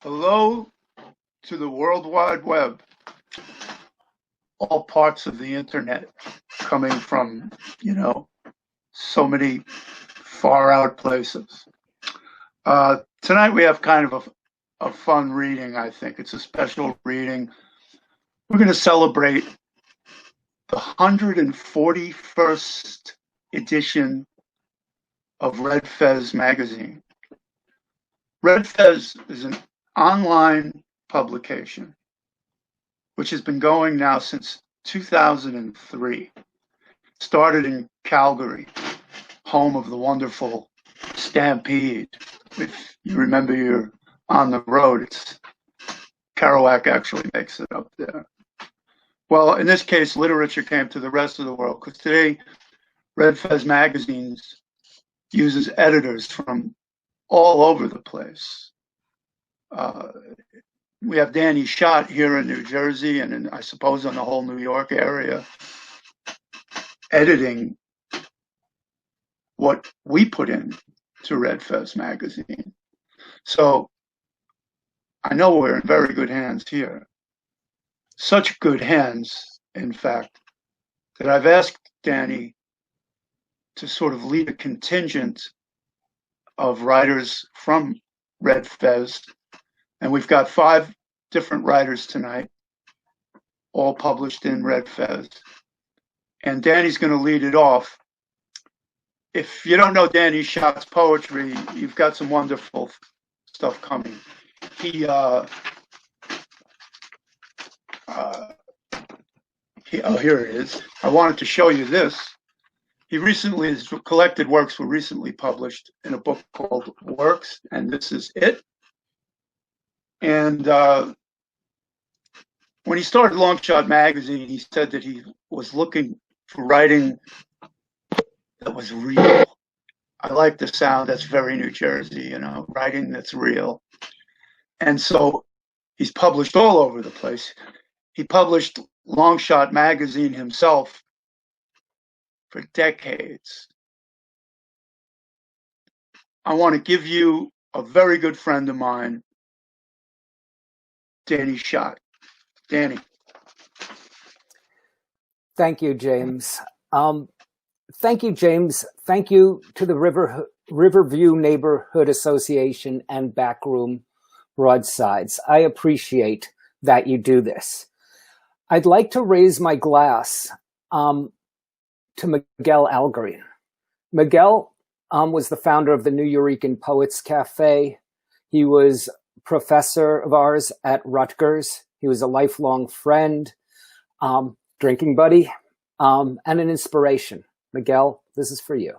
Hello to the World Wide Web, all parts of the internet coming from, you know, so many far out places. Tonight we have kind of a fun reading, I think. It's a special reading. We're going to celebrate the 141st edition of Red Fez magazine. Red Fez is an online publication which has been going now since 2003. Started in Calgary, home of the wonderful Stampede. If you remember you're on the road, it's Kerouac actually makes it up there. Well, in this case, literature came to the rest of the world because today Red Fez magazines uses editors from all over the place. We have Danny Schott here in New Jersey and I suppose in the whole New York area editing what we put in to Red Fez magazine. So I know we're in very good hands here. Such good hands, in fact, that I've asked Danny to sort of lead a contingent of writers from Red Fez. And we've got 5 different writers tonight, all published in Red Fez. And Danny's going to lead it off. If you don't know Danny Schott's poetry, you've got some wonderful stuff coming. Here it is. I wanted to show you this. His collected works were recently published in a book called Works, and this is it. And when he started Longshot magazine, he said that he was looking for writing that was real. I like the sound. That's very New Jersey, writing that's real. And so he's published all over the place. He published Longshot magazine himself for decades. I want to give you a very good friend of mine, Danny Schott. Danny. Thank you, James. Thank you, James. Thank you to the Riverview Neighborhood Association and Backroom Broadsides. I appreciate that you do this. I'd like to raise my glass to Miguel Algarin. Miguel was the founder of the New Eurekan Poets Cafe. He was professor of ours at Rutgers. He was a lifelong friend, drinking buddy, and an inspiration. Miguel, this is for you.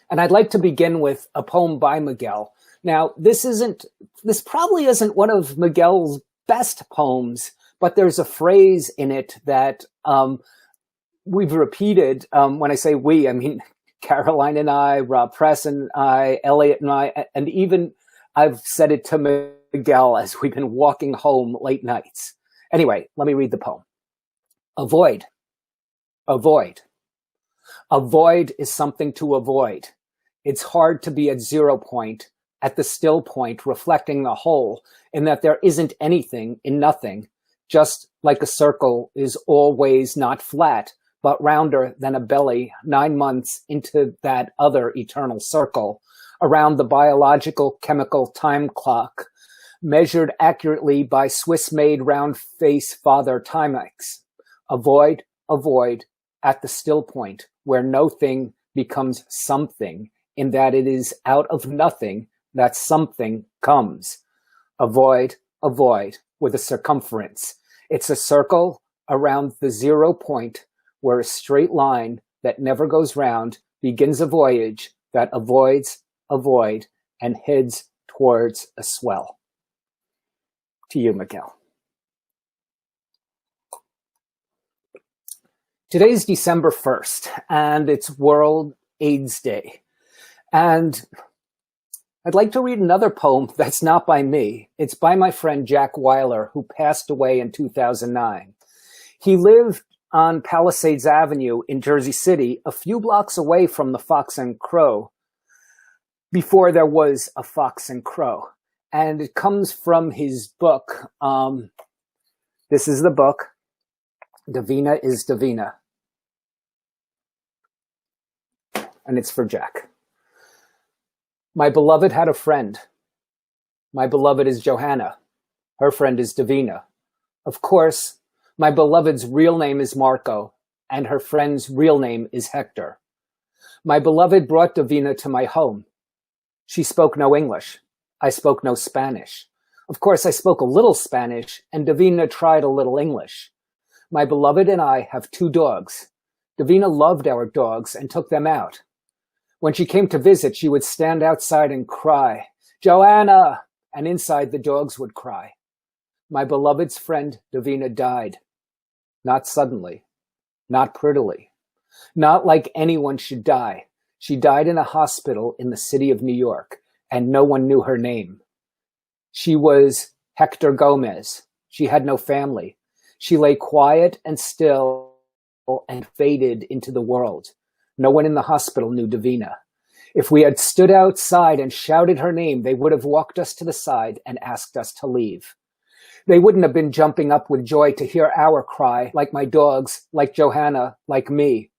And I'd like to begin with a poem by Miguel. Now, this probably isn't one of Miguel's best poems, but there's a phrase in it that we've repeated. When I say we, I mean Caroline and I, Rob Press and I, Elliot and I, and even I've said it to Miguel as we've been walking home late nights. Anyway, let me read the poem. Avoid. Avoid. Avoid is something to avoid. It's hard to be at 0 point, at the still point, reflecting the whole, in that there isn't anything in nothing, just like a circle is always not flat, but rounder than a belly 9 months into that other eternal circle, around the biological chemical time clock, measured accurately by Swiss-made round-face Father Timex. Avoid, avoid, at the still point, where no thing becomes something, in that it is out of nothing that something comes. Avoid, avoid, with a circumference. It's a circle around the 0 point, where a straight line that never goes round begins a voyage that avoids a void and heads towards a swell. To you, Miguel. Today's December 1st, and it's World AIDS Day. And I'd like to read another poem that's not by me. It's by my friend Jack Weiler, who passed away in 2009. He lived on Palisades Avenue in Jersey City, a few blocks away from the Fox and Crow. before there was a fox and crow. And it comes from his book. This is the book, Davina is Davina. And it's for Jack. My beloved had a friend. My beloved is Johanna. Her friend is Davina. Of course, my beloved's real name is Marco, and her friend's real name is Hector. My beloved brought Davina to my home. She spoke no English. I spoke no Spanish. Of course, I spoke a little Spanish, and Davina tried a little English. My beloved and I have 2 dogs. Davina loved our dogs and took them out. When she came to visit, she would stand outside and cry, "Joanna!" And inside the dogs would cry. My beloved's friend, Davina, died. Not suddenly, not prettily, not like anyone should die. She died in a hospital in the city of New York, and no one knew her name. She was Hector Gomez. She had no family. She lay quiet and still and faded into the world. No one in the hospital knew Davina. If we had stood outside and shouted her name, they would have walked us to the side and asked us to leave. They wouldn't have been jumping up with joy to hear our cry, like my dogs, like Johanna, like me.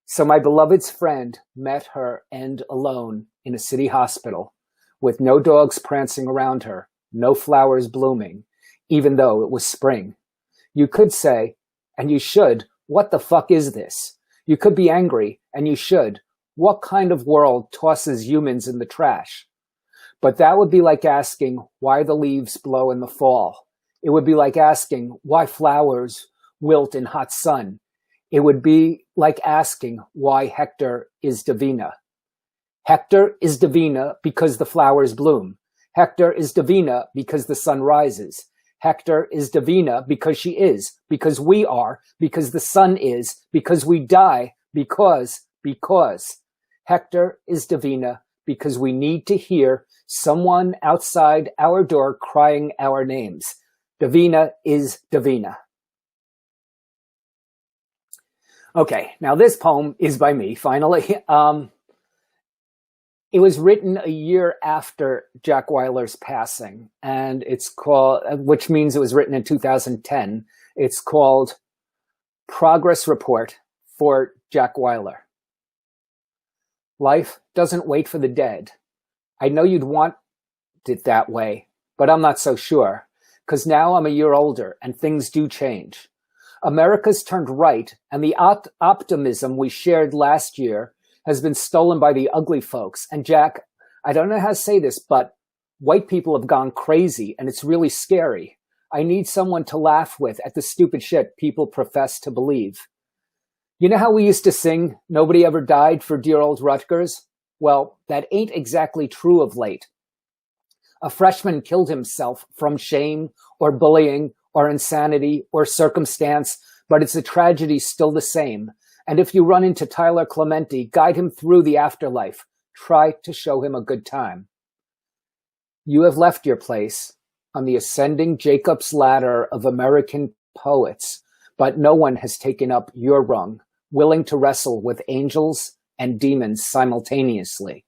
So my beloved's friend met her end alone in a city hospital, with no dogs prancing around her, no flowers blooming, even though it was spring. You could say, and you should, what the fuck is this? You could be angry, and you should. What kind of world tosses humans in the trash? But that would be like asking why the leaves blow in the fall. It would be like asking why flowers wilt in hot sun. It would be like asking why Hector is Davina. Hector is Davina because the flowers bloom. Hector is Davina because the sun rises. Hector is Davina because she is, because we are, because the sun is, because we die, because. Hector is Davina because we need to hear someone outside our door crying our names. Davina is Davina. Okay, now this poem is by me, finally. It was written a year after Jack Weiler's passing, and it's called, which means it was written in 2010. It's called Progress Report for Jack Weiler. Life doesn't wait for the dead. I know you'd want it that way, but I'm not so sure, because now I'm a year older and things do change. America's turned right, and the optimism we shared last year has been stolen by the ugly folks. And Jack, I don't know how to say this, but white people have gone crazy, and it's really scary. I need someone to laugh with at the stupid shit people profess to believe. You know how we used to sing, "Nobody ever died for dear old Rutgers"? Well, that ain't exactly true of late. A freshman killed himself from shame or bullying or insanity or circumstance, but it's a tragedy still the same. And if you run into Tyler Clementi, guide him through the afterlife. Try to show him a good time. You have left your place on the ascending Jacob's ladder of American poets, but no one has taken up your rung, willing to wrestle with angels and demons simultaneously.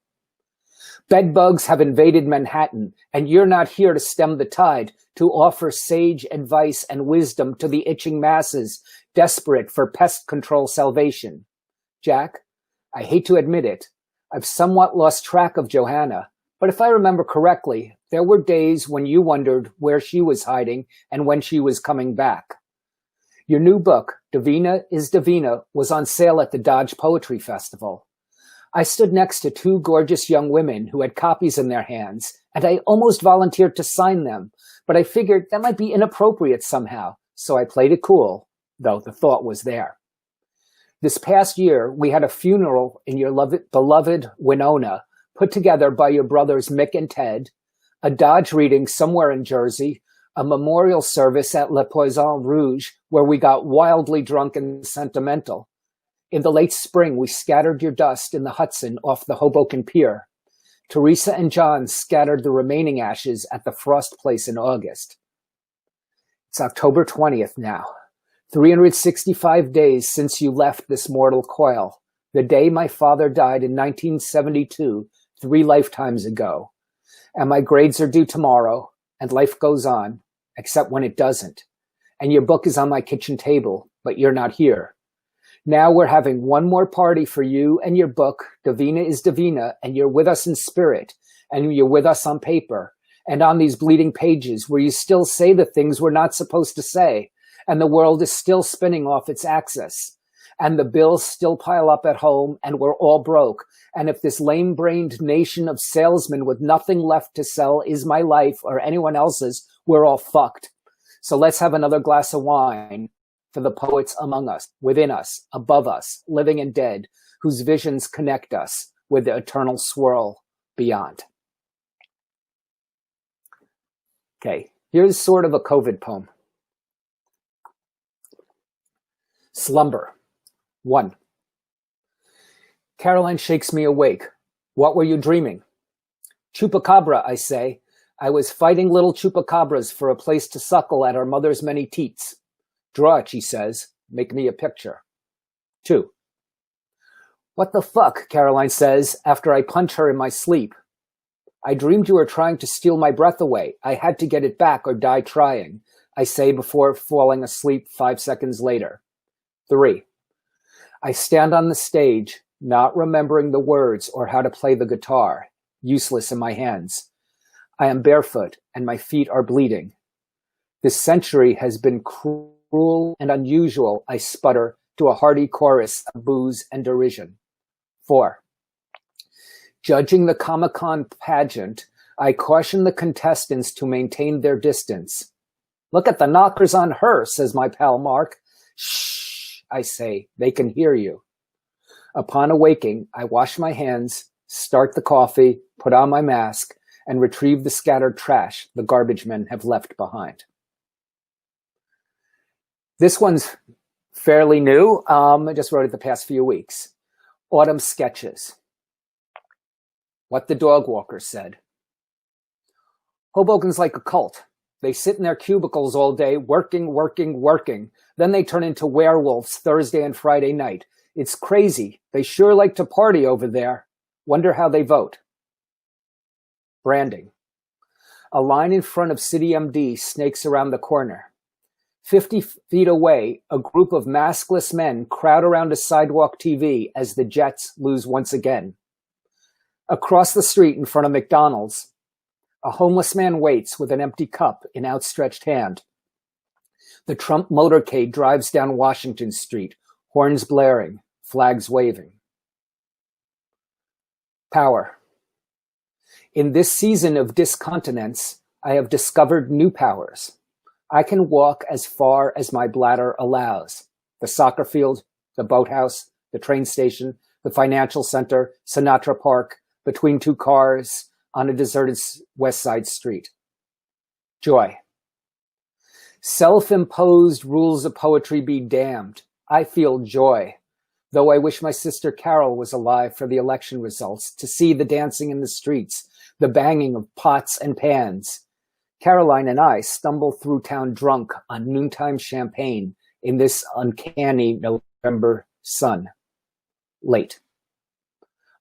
Bedbugs have invaded Manhattan, and you're not here to stem the tide, to offer sage advice and wisdom to the itching masses, desperate for pest control salvation. Jack, I hate to admit it, I've somewhat lost track of Johanna, but if I remember correctly, there were days when you wondered where she was hiding and when she was coming back. Your new book, Davina is Davina, was on sale at the Dodge Poetry Festival. I stood next to 2 gorgeous young women who had copies in their hands, and I almost volunteered to sign them, but I figured that might be inappropriate somehow, so I played it cool, though the thought was there. This past year, we had a funeral in your beloved Winona, put together by your brothers Mick and Ted, a Dodge reading somewhere in Jersey, a memorial service at Le Poisson Rouge, where we got wildly drunk and sentimental. In the late spring, we scattered your dust in the Hudson off the Hoboken Pier. Teresa and John scattered the remaining ashes at the Frost Place in August. It's October 20th now, 365 days since you left this mortal coil, the day my father died in 1972, 3 lifetimes ago, and my grades are due tomorrow, and life goes on, except when it doesn't. And your book is on my kitchen table, but you're not here. Now we're having one more party for you and your book, Davina is Davina, and you're with us in spirit, and you're with us on paper, and on these bleeding pages where you still say the things we're not supposed to say, and the world is still spinning off its axis, and the bills still pile up at home, and we're all broke. And if this lame-brained nation of salesmen with nothing left to sell is my life or anyone else's, we're all fucked. So let's have another glass of wine for the poets among us, within us, above us, living and dead, whose visions connect us with the eternal swirl beyond. Okay, here's sort of a COVID poem. Slumber. 1. Caroline shakes me awake. What were you dreaming? Chupacabra, I say. I was fighting little chupacabras for a place to suckle at our mother's many teats. Draw it, she says. Make me a picture. 2. What the fuck, Caroline says, after I punch her in my sleep. I dreamed you were trying to steal my breath away. I had to get it back or die trying, I say before falling asleep 5 seconds later. 3. I stand on the stage, not remembering the words or how to play the guitar, useless in my hands. I am barefoot and my feet are bleeding. This century has been cruel and unusual, I sputter to a hearty chorus of booze and derision. 4. Judging the Comic-Con pageant, I caution the contestants to maintain their distance. Look at the knockers on her, says my pal Mark. Shh, I say, they can hear you. Upon awaking, I wash my hands, start the coffee, put on my mask, and retrieve the scattered trash the garbage men have left behind. This one's fairly new. I just wrote it the past few weeks. Autumn sketches. What the dog walker said. Hoboken's like a cult. They sit in their cubicles all day, working. Then they turn into werewolves Thursday and Friday night. It's crazy. They sure like to party over there. Wonder how they vote. Branding. A line in front of CityMD snakes around the corner. 50 feet away, a group of maskless men crowd around a sidewalk TV as the Jets lose once again. Across the street in front of McDonald's, a homeless man waits with an empty cup in outstretched hand. The Trump motorcade drives down Washington Street, horns blaring, flags waving. Power. In this season of discontinence, I have discovered new powers. I can walk as far as my bladder allows. The soccer field, the boathouse, the train station, the financial center, Sinatra Park, between two cars, on a deserted West Side street. Joy. Self-imposed rules of poetry be damned. I feel joy, though I wish my sister Carol was alive for the election results, to see the dancing in the streets, the banging of pots and pans. Caroline and I stumble through town drunk on noontime champagne in this uncanny November sun. Late.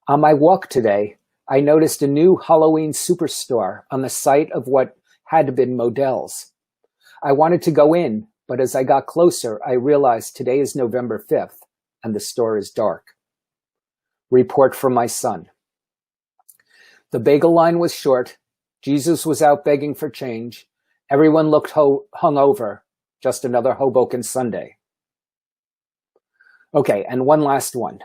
On my walk today, I noticed a new Halloween superstore on the site of what had been Modell's. I wanted to go in, but as I got closer, I realized today is November 5th and the store is dark. Report from my son. The bagel line was short. Jesus was out begging for change. Everyone looked hungover. Just another Hoboken Sunday. Okay, and one last one.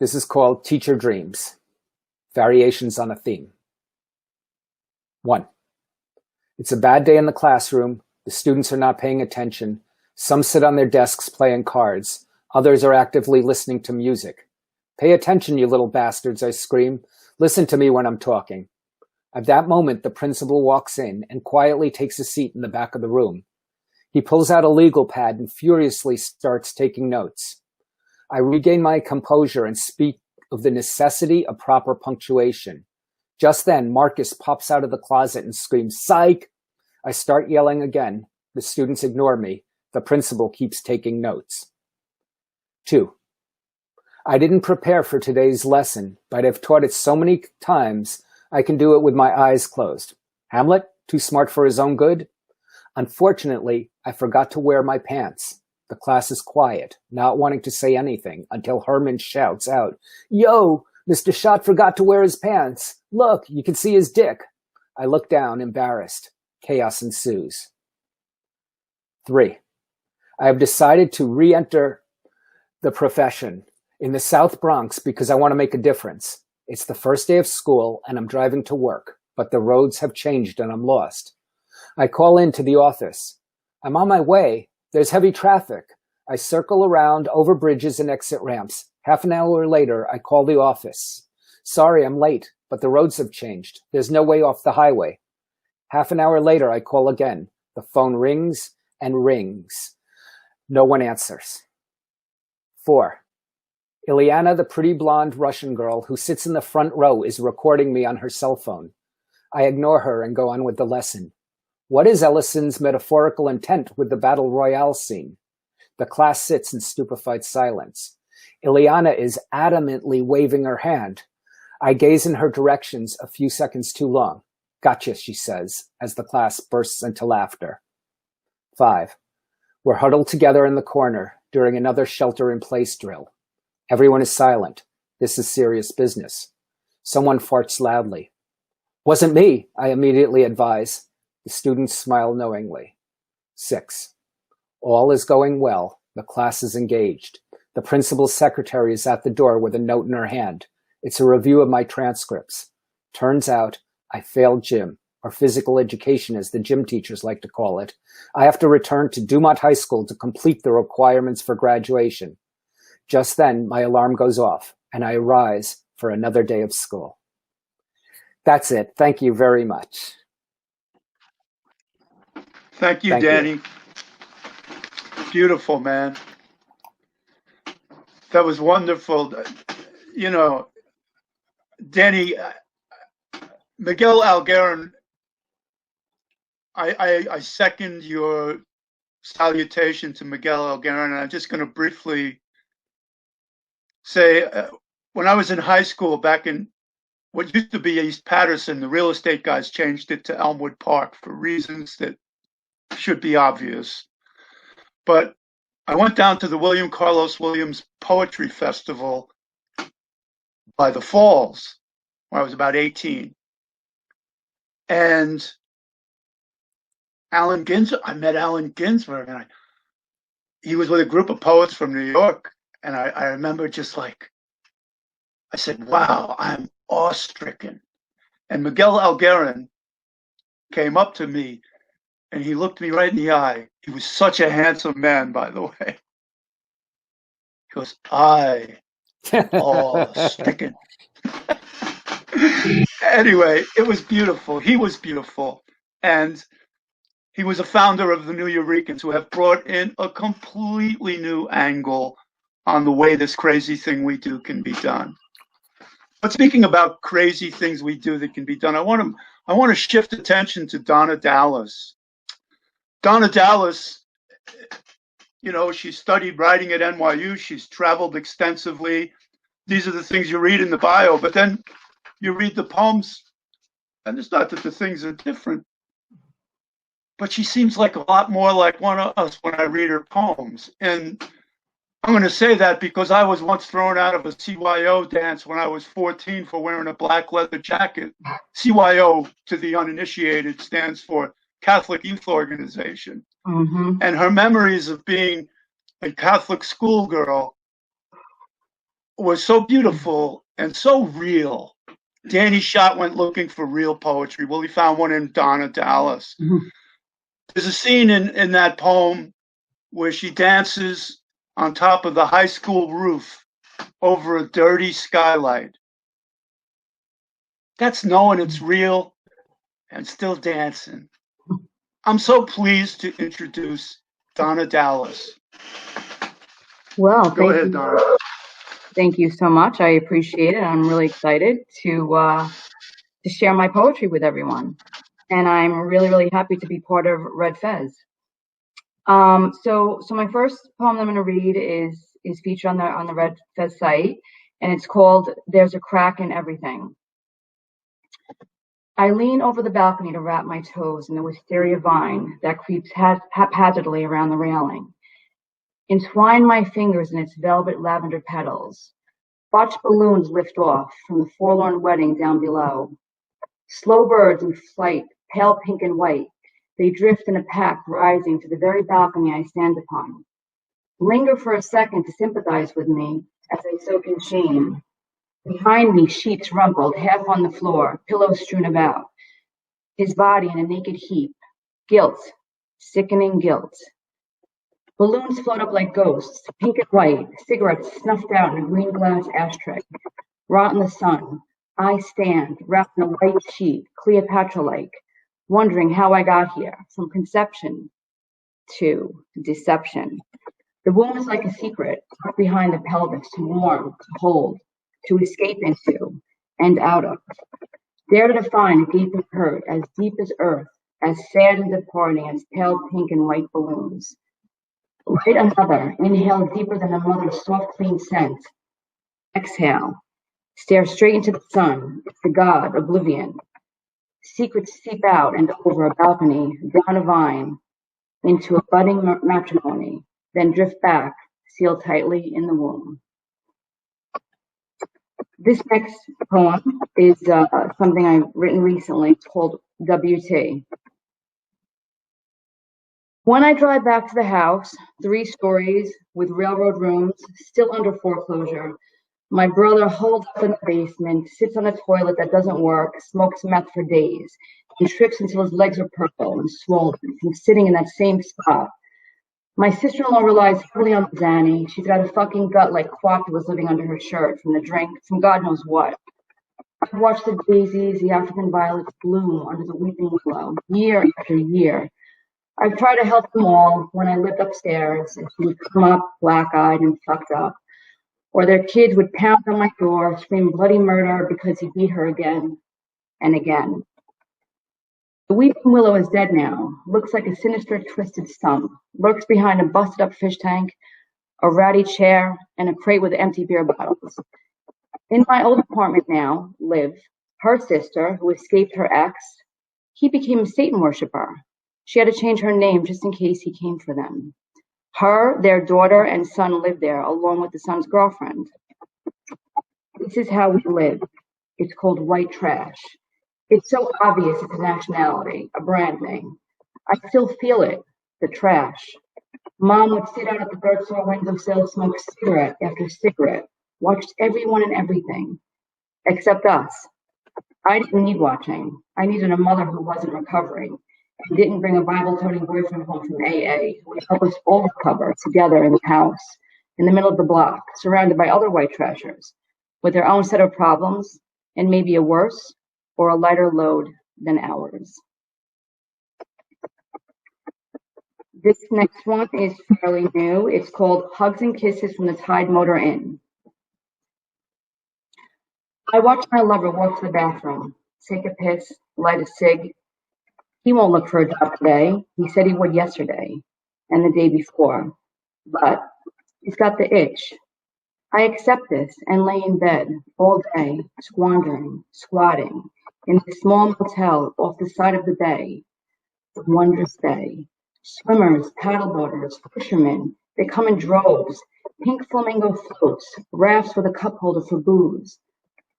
This is called Teacher Dreams. Variations on a theme. 1. It's a bad day in the classroom. The students are not paying attention. Some sit on their desks playing cards. Others are actively listening to music. Pay attention, you little bastards, I scream. Listen to me when I'm talking. At that moment, the principal walks in and quietly takes a seat in the back of the room. He pulls out a legal pad and furiously starts taking notes. I regain my composure and speak of the necessity of proper punctuation. Just then, Marcus pops out of the closet and screams, "Psych!" I start yelling again. The students ignore me. The principal keeps taking notes. 2. I didn't prepare for today's lesson, but I've taught it so many times I can do it with my eyes closed. Hamlet, too smart for his own good? Unfortunately, I forgot to wear my pants. The class is quiet, not wanting to say anything until Herman shouts out, "Yo, Mr. Schott forgot to wear his pants. Look, you can see his dick." I look down, embarrassed. Chaos ensues. 3. I have decided to re-enter the profession in the South Bronx because I want to make a difference. It's the first day of school and I'm driving to work, but the roads have changed and I'm lost. I call into the office. I'm on my way. There's heavy traffic. I circle around over bridges and exit ramps. Half an hour later, I call the office. Sorry, I'm late, but the roads have changed. There's no way off the highway. Half an hour later, I call again. The phone rings and rings. No one answers. 4. Ilyana, the pretty blonde Russian girl who sits in the front row, is recording me on her cell phone. I ignore her and go on with the lesson. What is Ellison's metaphorical intent with the battle royale scene? The class sits in stupefied silence. Ilyana is adamantly waving her hand. I gaze in her directions a few seconds too long. Gotcha, she says, as the class bursts into laughter. 5. We're huddled together in the corner during another shelter-in-place drill. Everyone is silent. This is serious business. Someone farts loudly. Wasn't me, I immediately advise. The students smile knowingly. 6. All is going well. The class is engaged. The principal's secretary is at the door with a note in her hand. It's a review of my transcripts. Turns out I failed gym, or physical education as the gym teachers like to call it. I have to return to Dumont High School to complete the requirements for graduation. Just then, my alarm goes off, and I rise for another day of school. That's it. Thank you very much. Thank you, Danny. Beautiful, man. That was wonderful. You know, Danny, Miguel Algarin, I second your salutation to Miguel Algarin, and I'm just going to briefly say, when I was in high school back in what used to be East Patterson, the real estate guys changed it to Elmwood Park for reasons that should be obvious. But I went down to the William Carlos Williams Poetry Festival by the Falls when I was about 18. And I met Allen Ginsberg, and he was with a group of poets from New York. And I remember just like, I said, wow, I'm awe-stricken. And Miguel Algarin came up to me and he looked me right in the eye. He was such a handsome man, by the way. He goes, I am awe-stricken. Anyway, it was beautiful. He was beautiful. And he was a founder of the New Eurekans, who have brought in a completely new angle on the way this crazy thing we do can be done. But speaking about crazy things we do that can be done, I want to shift attention to Donna Dallas. Donna Dallas, you know, she studied writing at NYU. She's traveled extensively. These are the things you read in the bio, but then you read the poems, and it's not that the things are different, but she seems like a lot more like one of us when I read her poems. And I'm going to say that because I was once thrown out of a CYO dance when I was 14 for wearing a black leather jacket. CYO, to the uninitiated, stands for Catholic Youth Organization. Mm-hmm. And her memories of being a Catholic schoolgirl were so beautiful and so real. Danny Schott went looking for real poetry. Well, he found one in Donna Dallas. Mm-hmm. There's a scene in that poem where she dances on top of the high school roof over a dirty skylight. That's knowing it's real and still dancing. I'm so pleased to introduce Donna Dallas. Well, go ahead, Donna. Thank you so much. I appreciate it. I'm really excited to share my poetry with everyone. And I'm really, really happy to be part of Red Fez. So my first poem I'm going to read is is featured on the Red Fez site, and it's called "There's a Crack in Everything." I lean over the balcony to wrap my toes in the wisteria vine that creeps haphazardly around the railing. Entwine my fingers in its velvet lavender petals. Watch balloons lift off from the forlorn wedding down below. Slow birds in flight, pale pink and white, they drift in a pack rising to the very balcony I stand upon. Linger for a second to sympathize with me as I soak in shame. Behind me, sheets rumpled, half on the floor, pillows strewn about. His body in a naked heap. Guilt, sickening guilt. Balloons float up like ghosts, pink and white, cigarettes snuffed out in a green glass ashtray. Rot in the sun. I stand, wrapped in a white sheet, Cleopatra-like, wondering how I got here, from conception to deception. The womb is like a secret, tucked behind the pelvis, to warm, to hold, to escape into, and out of. Dare to define a gaping hurt as deep as earth, as sad and departing as pale pink and white balloons. Light another, inhale deeper than a mother's soft, clean scent. Exhale, stare straight into the sun, it's the god, oblivion. Secrets seep out and over a balcony, down a vine, into a budding matrimony, then drift back, sealed tightly in the womb. This next poem is something I've written recently. It's called WT. When I drive back to the house, 3 stories with railroad rooms, still under foreclosure, my brother holds up in the basement, sits on a toilet that doesn't work, smokes meth for days, and trips until his legs are purple and swollen from sitting in that same spot. My sister-in-law relies heavily on Zanny. She's got a fucking gut like Quack was living under her shirt from the drink, from God knows what. I've watched the daisies, the African violets bloom under the weeping willow, year after year. I've tried to help them all when I lived upstairs, and she would come up black-eyed and fucked up. Or their kids would pound on my door, scream bloody murder because he beat her again and again. The weeping willow is dead now, looks like a sinister, twisted stump, lurks behind a busted-up fish tank, a ratty chair, and a crate with empty beer bottles. In my old apartment now, Liv, her sister, who escaped her ex, he became a Satan worshiper. She had to change her name just in case he came for them. Her, their daughter, and son lived there, along with the son's girlfriend. This is how we live. It's called white trash. It's so obvious it's a nationality, a brand name. I still feel it, the trash. Mom would sit out at the third floor windowsill, smoke cigarette after cigarette, watched everyone and everything, except us. I didn't need watching. I needed a mother who wasn't recovering and didn't bring a Bible-toting boyfriend home from AA who would help us all recover together in the house, in the middle of the block, surrounded by other white trashers, with their own set of problems, and maybe a worse or a lighter load than ours. This next one is fairly new. It's called Hugs and Kisses from the Tide Motor Inn. I watch my lover walk to the bathroom, take a piss, light a cig. He won't look for a job today. He said he would yesterday and the day before, but he's got the itch. I accept this and lay in bed all day, squandering, squatting, in a small motel off the side of the bay, the wondrous bay. Swimmers, paddleboarders, fishermen, they come in droves, pink flamingo floats, rafts with a cup holder for booze.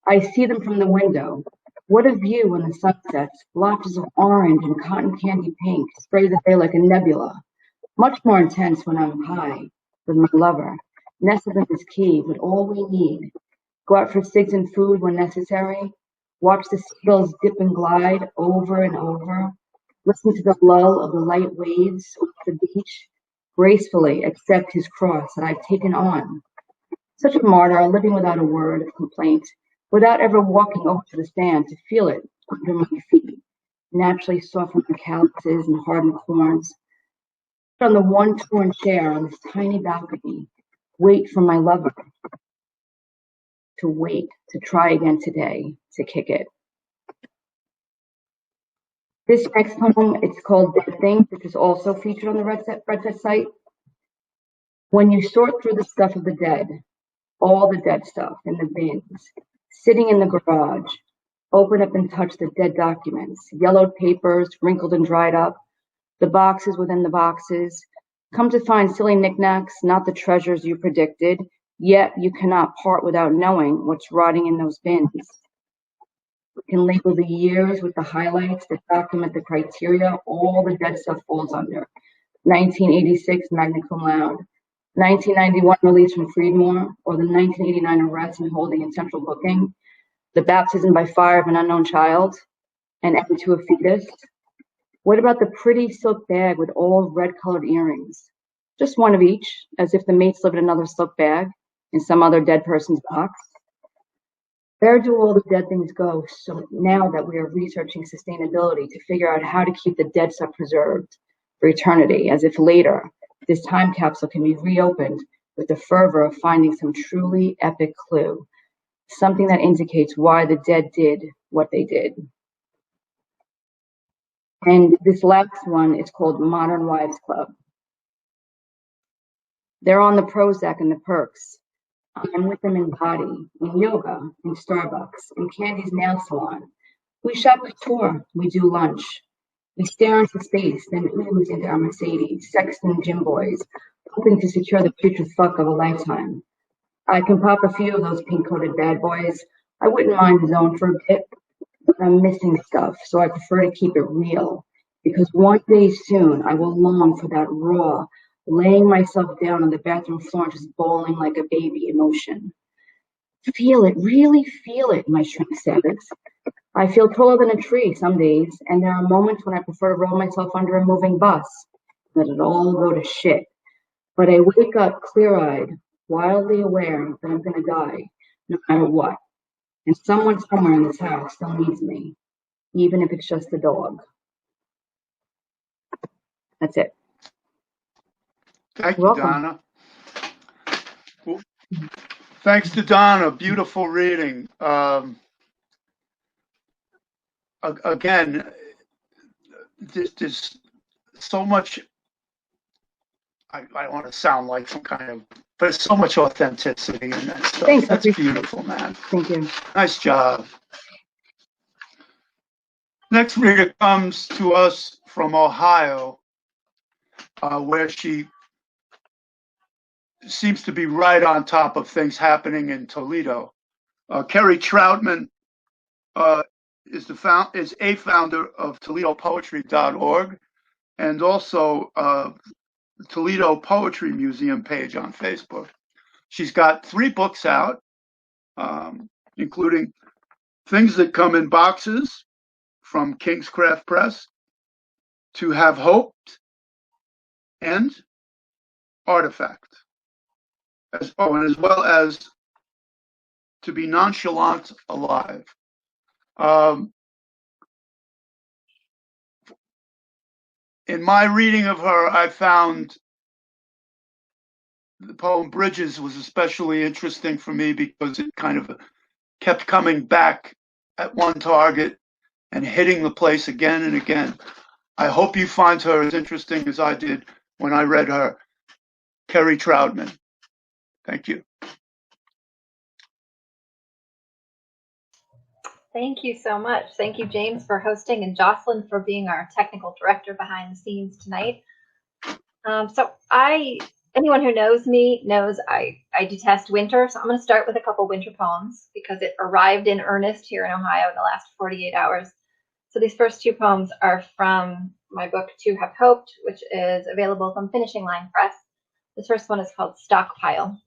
I see them from the window. What a view when the sun sets, blotches of orange and cotton candy pink spray the bay like a nebula. Much more intense when I'm high, with my lover, nestled in his cave with all we need. Go out for cigs and food when necessary. Watch the seagulls dip and glide over and over. Listen to the lull of the light waves off the beach. Gracefully accept his cross that I've taken on. Such a martyr, living without a word of complaint, without ever walking over to the sand to feel it under my feet, naturally soften my calluses and harden corns. On the one torn chair on this tiny balcony, wait for my lover to wait, to try again today, to kick it. This next poem, it's called Dead Things, which is also featured on the Red Fez site. When you sort through the stuff of the dead, all the dead stuff in the bins, sitting in the garage, open up and touch the dead documents, yellowed papers, wrinkled and dried up, the boxes within the boxes, come to find silly knickknacks, not the treasures you predicted, yet you cannot part without knowing what's rotting in those bins. We can label the years with the highlights that document the criteria all the dead stuff falls under. 1986 magna cum laude, 1991 release from Freedmoor, or the 1989 arrest and holding in central booking, the baptism by fire of an unknown child, and end to a fetus. What about the pretty silk bag with all red-colored earrings? Just one of each, as if the mates live in another silk bag in some other dead person's box. Where do all the dead things go? So now that we are researching sustainability to figure out how to keep the dead stuff preserved for eternity, as if later this time capsule can be reopened with the fervor of finding some truly epic clue, something that indicates why the dead did what they did. And this last one is called Modern Wives Club. They're on the Prozac and the perks. I'm with them in body, in yoga, in Starbucks, in Candy's nail salon. We shop couture, we do lunch. We stare into space, then ooze into our Mercedes, sexting gym boys, hoping to secure the future fuck of a lifetime. I can pop a few of those pink-coated bad boys. I wouldn't mind the zone for a bit, but I'm missing stuff, so I prefer to keep it real. Because one day soon, I will long for that raw, laying myself down on the bathroom floor and just bawling like a baby emotion. Feel it, really feel it, my shrink savage. I feel taller than a tree some days, and there are moments when I prefer to roll myself under a moving bus, let it all go to shit. But I wake up clear-eyed, wildly aware that I'm gonna die, no matter what. And someone somewhere in this house still needs me, even if it's just the dog. That's it. Thank You're you, welcome. Donna. Well, thanks to Donna. Beautiful reading. Again, there's so much. I don't want to sound like some kind of, but it's so much authenticity in that stuff. Thanks, That's appreciate it. beautiful, man. Thank you. Nice job. Next reader comes to us from Ohio, where she seems to be right on top of things happening in Toledo. Kerry Troutman is a founder of ToledoPoetry.org and also the Toledo Poetry Museum page on Facebook. She's got 3 books out, including Things That Come in Boxes from Kingscraft Press, To Have Hoped, and Artifact, as well as To Be Nonchalant Alive. In my reading of her, I found the poem Bridges was especially interesting for me because it kind of kept coming back at one target and hitting the place again and again. I hope you find her as interesting as I did when I read her. Kerry Troutman. Thank you. Thank you so much. Thank you, James, for hosting, and Jocelyn for being our technical director behind the scenes tonight. Anyone who knows me knows I detest winter, so I'm going to start with a couple winter poems because it arrived in earnest here in Ohio in the last 48 hours. So these first 2 poems are from my book, To Have Hoped, which is available from Finishing Line Press. This first one is called Stockpile.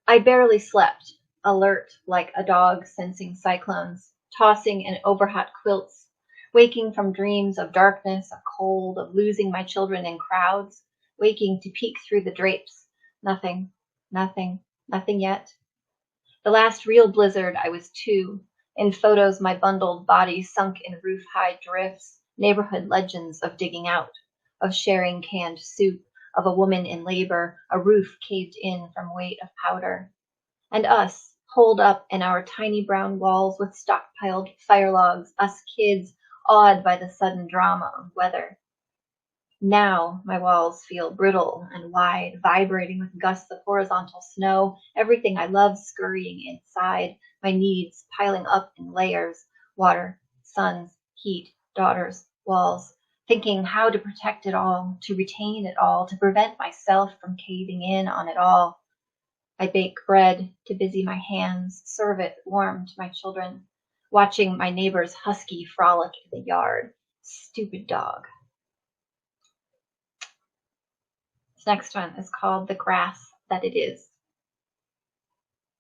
I barely slept, alert like a dog sensing cyclones, tossing in overhot quilts, waking from dreams of darkness, of cold, of losing my children in crowds, waking to peek through the drapes. Nothing, nothing, nothing yet. The last real blizzard, I was 2. In photos, my bundled body sunk in roof-high drifts, neighborhood legends of digging out, of sharing canned soup, of a woman in labor, a roof caved in from weight of powder. And us, holed up in our tiny brown walls with stockpiled fire logs, us kids awed by the sudden drama of weather. Now my walls feel brittle and wide, vibrating with gusts of horizontal snow, everything I love scurrying inside, my needs piling up in layers, water, sons, heat, daughters, walls, thinking how to protect it all, to retain it all, to prevent myself from caving in on it all. I bake bread to busy my hands, serve it warm to my children, watching my neighbor's husky frolic in the yard. Stupid dog. This next one is called The Grass That It Is.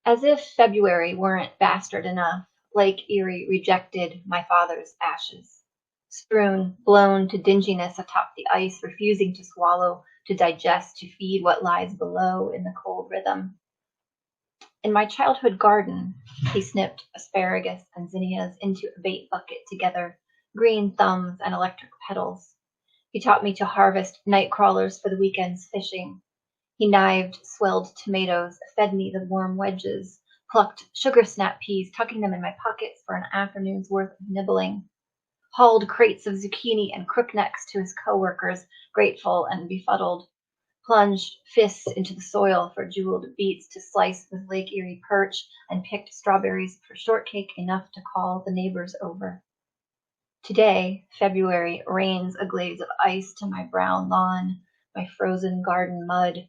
As if February weren't bastard enough, Lake Erie rejected my father's ashes. Strewn, blown to dinginess atop the ice, refusing to swallow, to digest, to feed what lies below in the cold rhythm. In my childhood garden, he snipped asparagus and zinnias into a bait bucket together, green thumbs and electric petals. He taught me to harvest night crawlers for the weekend's fishing. He knived swelled tomatoes, fed me the warm wedges, plucked sugar snap peas, tucking them in my pockets for an afternoon's worth of nibbling, hauled crates of zucchini and crooknecks to his coworkers, grateful and befuddled, plunged fists into the soil for jeweled beets to slice with Lake Erie perch, and picked strawberries for shortcake enough to call the neighbors over. Today, February rains a glaze of ice to my brown lawn, my frozen garden mud.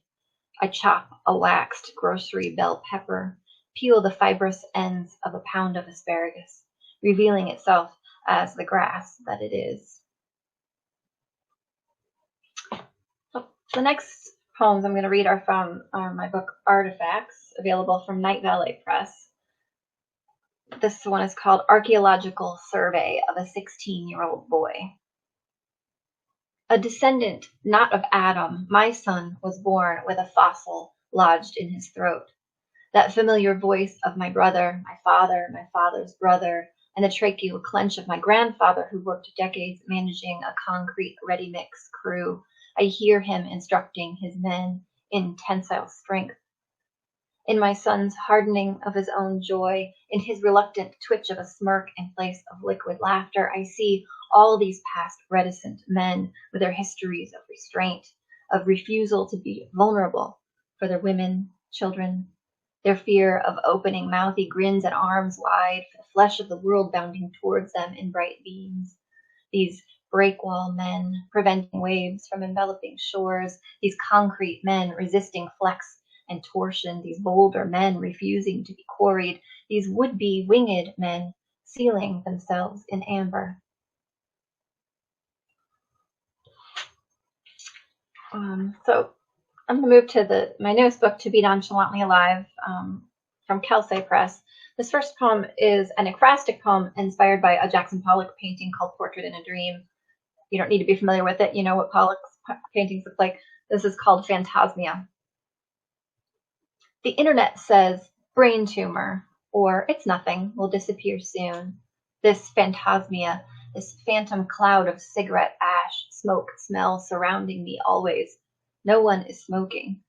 I chop a waxed grocery bell pepper, peel the fibrous ends of a pound of asparagus, revealing itself as the grass that it is. The next poems I'm going to read are from my book Artifacts, available from Night Valley Press. This one is called Archaeological Survey of a 16-year-old Boy. A descendant not of Adam, my son was born with a fossil lodged in his throat. That familiar voice of my brother, my father's brother, and the tracheal clench of my grandfather who worked decades managing a concrete ready-mix crew. I hear him instructing his men in tensile strength. In my son's hardening of his own joy, in his reluctant twitch of a smirk in place of liquid laughter, I see all these past reticent men with their histories of restraint, of refusal to be vulnerable for their women, children, their fear of opening mouthy grins and arms wide for the flesh of the world bounding towards them in bright beams. These breakwall men preventing waves from enveloping shores, these concrete men resisting flex and torsion, these bolder men refusing to be quarried, these would-be winged men sealing themselves in amber. So I'm going to move to my newest book, To Be Nonchalantly Alive, from Kelsey Press. This first poem is an ekphrastic poem inspired by a Jackson Pollock painting called Portrait in a Dream. You don't need to be familiar with it. You know what Pollock's paintings look like. This is called Phantasmia. The internet says brain tumor, or it's nothing, will disappear soon. This phantasmia, this phantom cloud of cigarette ash, smoke, smell surrounding me always. No one is smoking.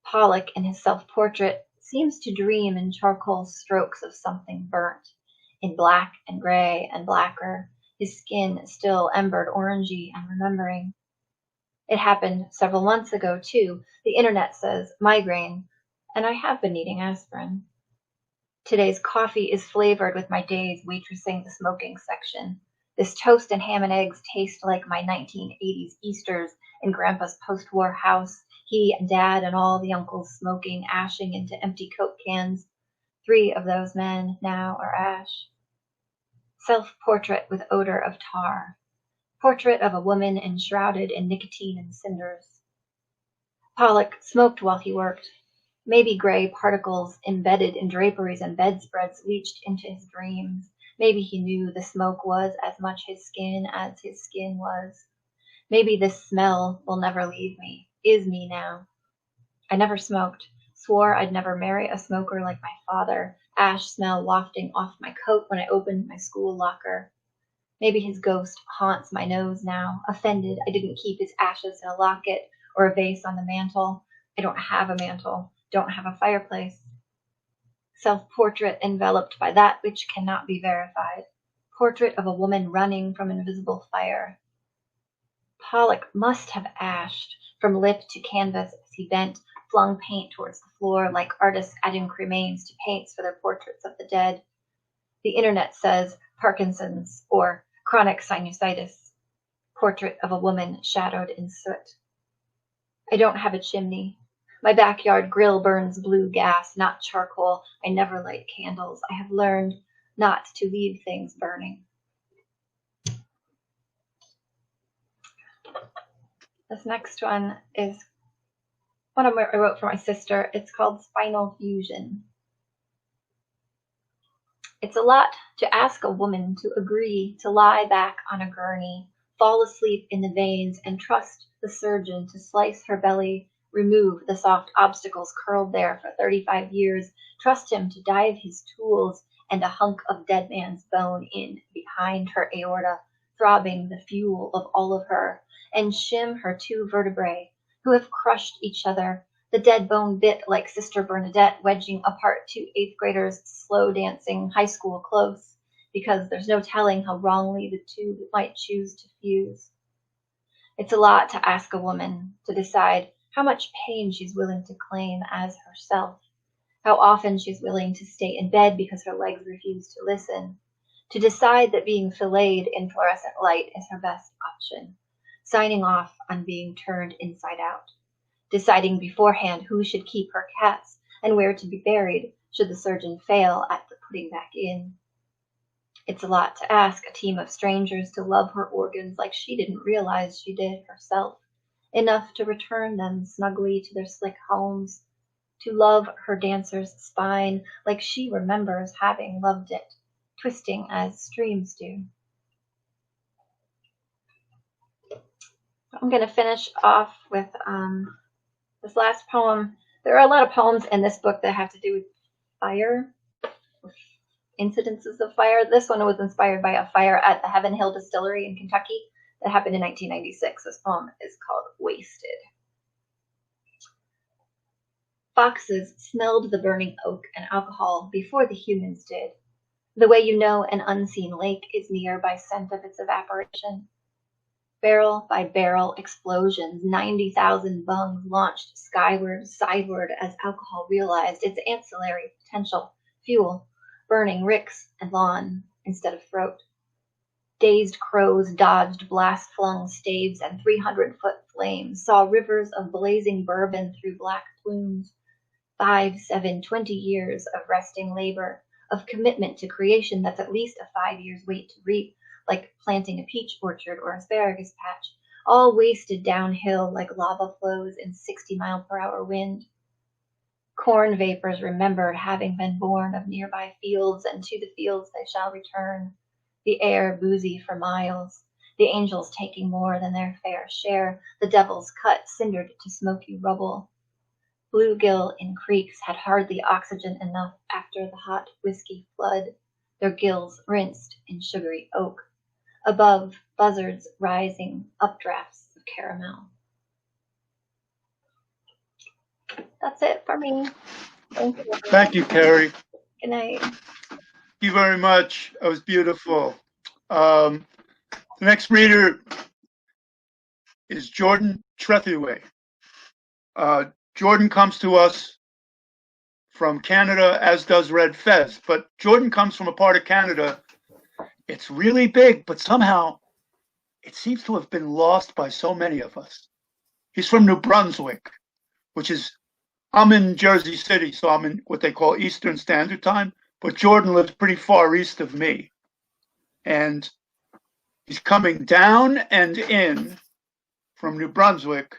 Pollock, in his self-portrait, seems to dream in charcoal strokes of something burnt, in black and gray and blacker, his skin still embered orangey and remembering. It happened several months ago, too. The internet says migraine, and I have been eating aspirin. Today's coffee is flavored with my days waitressing the smoking section. This toast and ham and eggs taste like my 1980s Easters in Grandpa's post-war house, he and Dad and all the uncles smoking, ashing into empty Coke cans. 3 of those men now are ash. Self-portrait with odor of tar. Portrait of a woman enshrouded in nicotine and cinders. Pollock smoked while he worked. Maybe gray particles embedded in draperies and bedspreads leached into his dreams. Maybe he knew the smoke was as much his skin as his skin was. Maybe this smell will never leave me, is me now. I never smoked, swore I'd never marry a smoker like my father, ash smell wafting off my coat when I opened my school locker. Maybe his ghost haunts my nose now, offended I didn't keep his ashes in a locket or a vase on the mantle. I don't have a mantle, don't have a fireplace. Self-portrait enveloped by that which cannot be verified. Portrait of a woman running from invisible fire. Pollock must have ashed from lip to canvas as he bent, flung paint towards the floor like artists adding cremains to paints for their portraits of the dead. The internet says Parkinson's or chronic sinusitis. Portrait of a woman shadowed in soot. I don't have a chimney. My backyard grill burns blue gas, not charcoal. I never light candles. I have learned not to leave things burning. This next one is one I wrote for my sister. It's called Spinal Fusion. It's a lot to ask a woman to agree to lie back on a gurney, fall asleep in the veins, and trust the surgeon to slice her belly, remove the soft obstacles curled there for 35 years, trust him to dive his tools and a hunk of dead man's bone in behind her aorta, throbbing the fuel of all of her, and shim her two vertebrae, who have crushed each other, the dead bone bit like Sister Bernadette, wedging apart two eighth graders slow dancing high school close, because there's no telling how wrongly the two might choose to fuse. It's a lot to ask a woman to decide how much pain she's willing to claim as herself, how often she's willing to stay in bed because her legs refuse to listen, to decide that being filleted in fluorescent light is her best option, signing off on being turned inside out, deciding beforehand who should keep her cats and where to be buried should the surgeon fail at the putting back in. It's a lot to ask a team of strangers to love her organs like she didn't realize she did herself, enough to return them snugly to their slick homes, to love her dancer's spine like she remembers having loved it, twisting as streams do. I'm going to finish off with this last poem. There are a lot of poems in this book that have to do with fire, incidences of fire. This one was inspired by a fire at the Heaven Hill Distillery in Kentucky that happened in 1996. This poem is called Wasted. Foxes smelled the burning oak and alcohol before the humans did, the way you know an unseen lake is near by scent of its evaporation. Barrel by barrel explosions, 90,000 bungs launched skyward, sideward as alcohol realized its ancillary potential, fuel, burning ricks and lawn instead of throat. Dazed crows dodged blast-flung staves and 300-foot flames, saw rivers of blazing bourbon through black plumes. 5, 7, 20 years of resting labor, of commitment to creation that's at least a 5 years wait to reap, like planting a peach orchard or asparagus patch, all wasted downhill like lava flows in 60-mile-per-hour wind. Corn vapors remembered having been born of nearby fields, and to the fields they shall return. The air boozy for miles, the angels taking more than their fair share, the devils cut, cindered to smoky rubble. Bluegill in creeks had hardly oxygen enough after the hot whiskey flood, their gills rinsed in sugary oak. Above, buzzards rising, updrafts of caramel. That's it for me. Thank you. Thank you, Carrie. Good night. Thank you very much. That was beautiful. The next reader is Jordan Trethewey. Jordan comes to us from Canada, as does Red Fez, but Jordan comes from a part of Canada. It's really big, but somehow it seems to have been lost by so many of us. He's from New Brunswick, which is, I'm in Jersey City, so I'm in what they call Eastern Standard Time, but Jordan lives pretty far east of me. And he's coming down and in from New Brunswick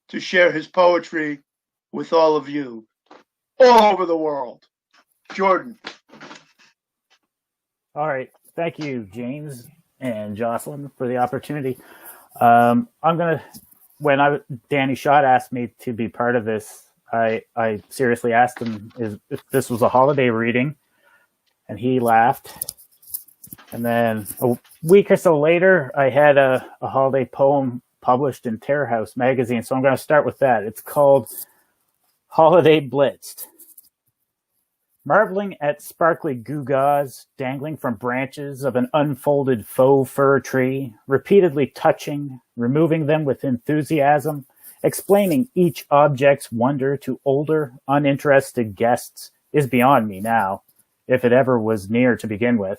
to share his poetry with all of you all over the world. Jordan. All right. Thank you, James and Jocelyn, for the opportunity. When Danny Schott asked me to be part of this, I seriously asked him if this was a holiday reading, and he laughed. And then a week or so later, I had a holiday poem published in Terror House magazine, so I'm going to start with that. It's called Holiday Blitzed. marveling at sparkly gewgaws dangling from branches of an unfolded faux fir tree, repeatedly touching, removing them with enthusiasm, explaining each object's wonder to older, uninterested guests is beyond me now, if it ever was near to begin with.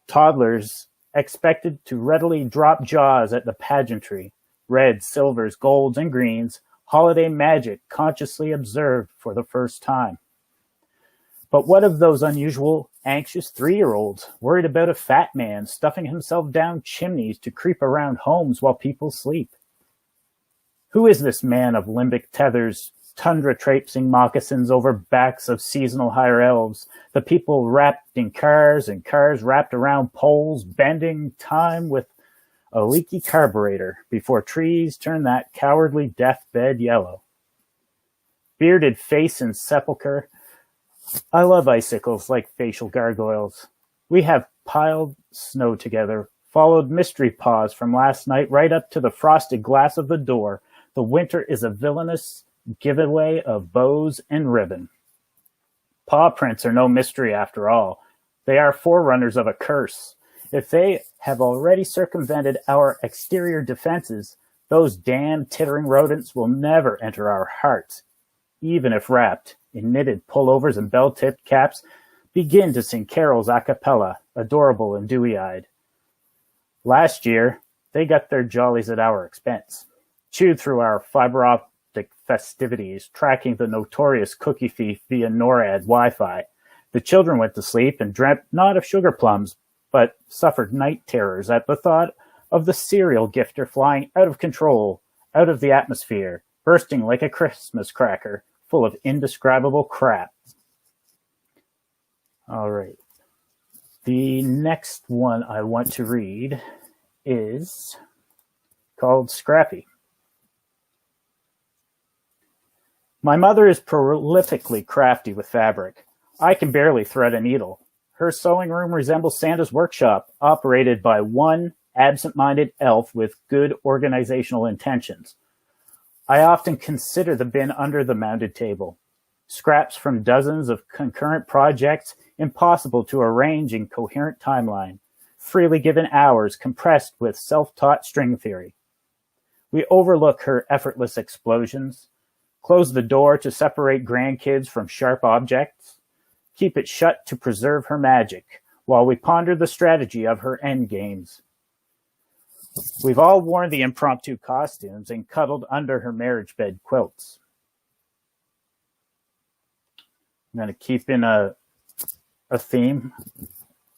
Toddlers expected to readily drop jaws at the pageantry, reds, silvers, golds, and greens, holiday magic consciously observed for the first time. But what of those unusual, anxious 3-year-olds worried about a fat man stuffing himself down chimneys to creep around homes while people sleep? Who is this man of limbic tethers, tundra traipsing moccasins over backs of seasonal higher elves, the people wrapped in cars and cars wrapped around poles, bending time with a leaky carburetor before trees turn that cowardly deathbed yellow? Bearded face and sepulchre, I love icicles like facial gargoyles. We have piled snow together, followed mystery paws from last night right up to the frosted glass of the door. The winter is a villainous giveaway of bows and ribbon. Paw prints are no mystery after all. They are forerunners of a curse. If they have already circumvented our exterior defenses, those damned tittering rodents will never enter our hearts, even if wrapped in knitted pullovers and bell-tipped caps, begin to sing carols a cappella, adorable and dewy-eyed. Last year, they got their jollies at our expense, chewed through our fiber-optic festivities, tracking the notorious cookie thief via NORAD Wi-Fi. The children went to sleep and dreamt not of sugar plums, but suffered night terrors at the thought of the cereal gifter flying out of control, out of the atmosphere, bursting like a Christmas cracker, full of indescribable crap. All right. The next one I want to read is called Scrappy. My mother is prolifically crafty with fabric. I can barely thread a needle. Her sewing room resembles Santa's workshop, operated by one absent-minded elf with good organizational intentions. I often consider the bin under the mounted table. Scraps from dozens of concurrent projects, impossible to arrange in coherent timeline, freely given hours compressed with self-taught string theory. We overlook her effortless explosions, close the door to separate grandkids from sharp objects, keep it shut to preserve her magic, while we ponder the strategy of her endgames. We've all worn the impromptu costumes and cuddled under her marriage bed quilts. I'm going to keep in a theme,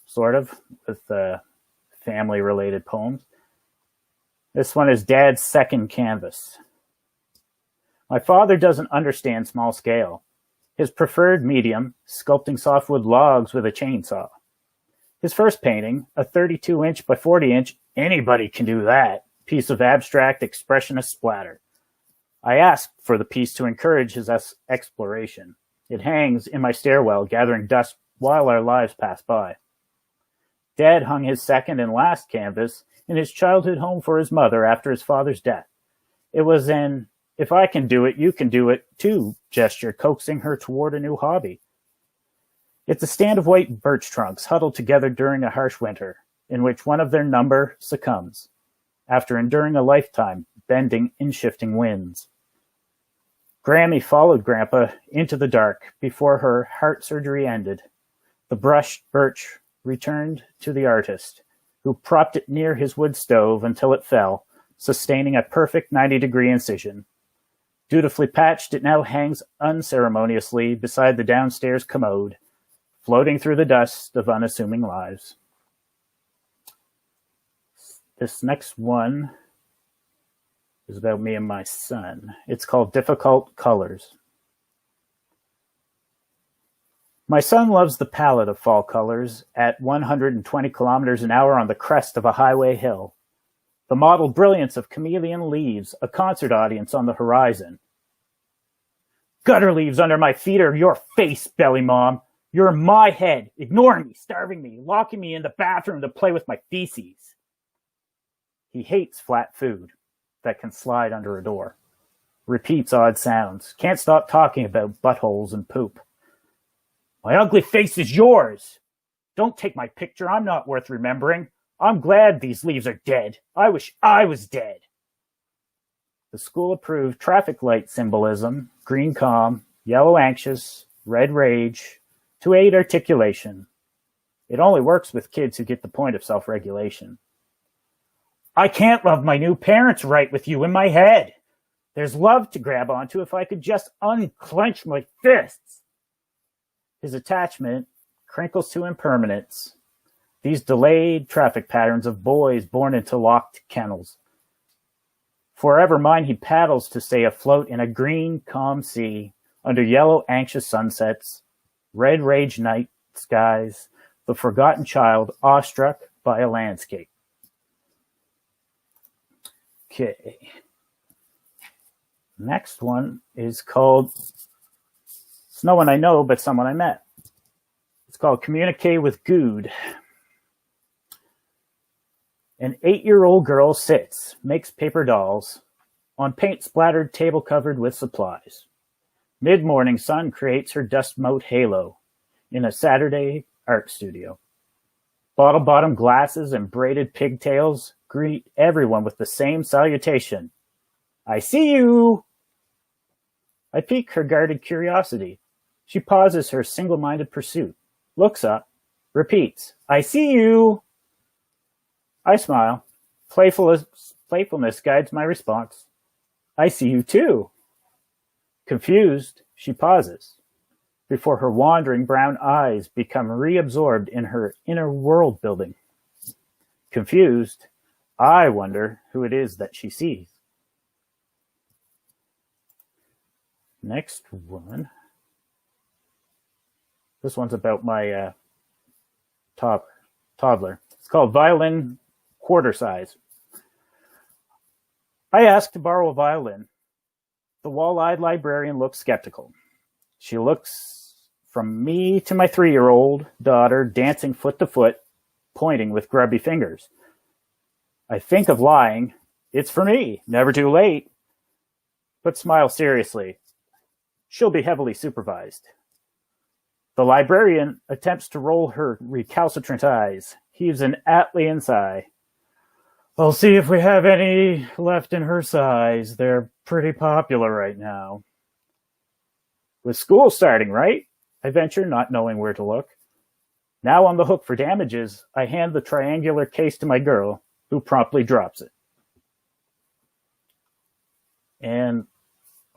sort of, with family-related poems. This one is Dad's second canvas. My father doesn't understand small scale. His preferred medium, sculpting softwood logs with a chainsaw. His first painting, a 32-inch by 40-inch, anybody can do that, piece of abstract expressionist splatter. I asked for the piece to encourage his exploration. It hangs in my stairwell, gathering dust while our lives pass by. Dad hung his second and last canvas in his childhood home for his mother after his father's death. It was an "if I can do it, you can do it too" gesture, coaxing her toward a new hobby. It's a stand of white birch trunks huddled together during a harsh winter, in which one of their number succumbs, after enduring a lifetime bending in shifting winds. Grammy followed Grandpa into the dark before her heart surgery ended. The brushed birch returned to the artist, who propped it near his wood stove until it fell, sustaining a perfect 90-degree incision. Dutifully patched, it now hangs unceremoniously beside the downstairs commode, floating through the dust of unassuming lives. This next one is about me and my son. It's called Difficult Colors. My son loves the palette of fall colors at 120 kilometers an hour on the crest of a highway hill. The mottled brilliance of chameleon leaves, a concert audience on the horizon. Gutter leaves under my feet are your face, Belly Mom. You're in my head, ignoring me, starving me, locking me in the bathroom to play with my feces. He hates flat food that can slide under a door. Repeats odd sounds. Can't stop talking about buttholes and poop. My ugly face is yours. Don't take my picture. I'm not worth remembering. I'm glad these leaves are dead. I wish I was dead. The school approved traffic light symbolism, green calm, yellow anxious, red rage, to aid articulation. It only works with kids who get the point of self-regulation. I can't love my new parents right with you in my head. There's love to grab onto if I could just unclench my fists. His attachment crinkles to impermanence. These delayed traffic patterns of boys born into locked kennels. Forever mine he paddles to stay afloat in a green, calm sea, under yellow, anxious sunsets, red rage night skies, the forgotten child awestruck by a landscape. Okay. Next one is called, it's no one I know, but someone I met. It's called Communicate with Good. An 8-year-old girl sits, makes paper dolls, on paint-splattered table covered with supplies. Mid-morning sun creates her dust-mote halo in a Saturday art studio. Bottle-bottom glasses and braided pigtails greet everyone with the same salutation. I see you! I pique her guarded curiosity. She pauses her single-minded pursuit, looks up, repeats, I see you! I smile. Playfulness guides my response. I see you too. Confused, she pauses, before her wandering brown eyes become reabsorbed in her inner world building. Confused, I wonder who it is that she sees. Next one. This one's about my toddler. It's called Violin Quarter Size. I asked to borrow a violin. The wall-eyed librarian looks skeptical. She looks from me to my 3-year-old daughter, dancing foot to foot, pointing with grubby fingers. I think of lying. It's for me, never too late. But smile seriously. She'll be heavily supervised. The librarian attempts to roll her recalcitrant eyes, heaves an Atlian sigh. I'll see if we have any left in her size. They're pretty popular right now. With school starting, right? I venture, not knowing where to look. Now on the hook for damages, I hand the triangular case to my girl, who promptly drops it. And,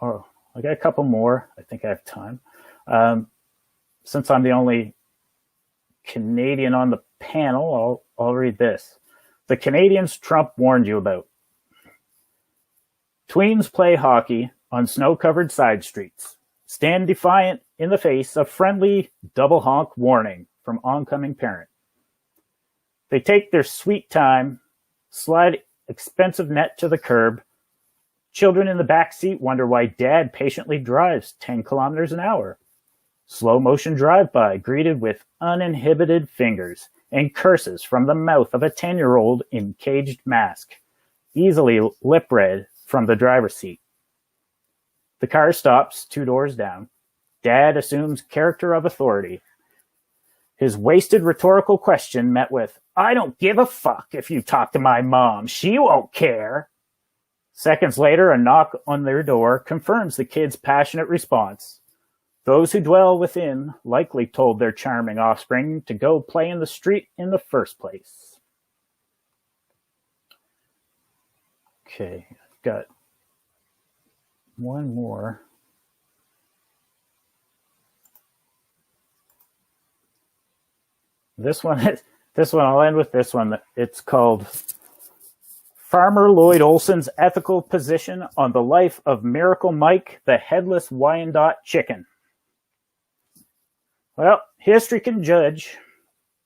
I got a couple more. I think I have time. Since I'm the only Canadian on the panel, I'll read this. The Canadians Trump warned you about. Tweens play hockey on snow-covered side streets. Stand defiant in the face of friendly double honk warning from oncoming parent. They take their sweet time, slide expensive net to the curb. Children in the back seat wonder why dad patiently drives 10 kilometers an hour. Slow motion drive-by greeted with uninhibited fingers and curses from the mouth of a 10-year-old in caged mask, easily lip-read from the driver's seat. The car stops 2 doors down. Dad assumes character of authority. His wasted rhetorical question met with, I don't give a fuck if you talk to my mom. She won't care. Seconds later, a knock on their door confirms the kid's passionate response. Those who dwell within likely told their charming offspring to go play in the street in the first place. Okay, I've got one more. This one, I'll end with this one. It's called Farmer Lloyd Olson's Ethical Position on the Life of Miracle Mike, the Headless Wyandotte Chicken. Well, history can judge.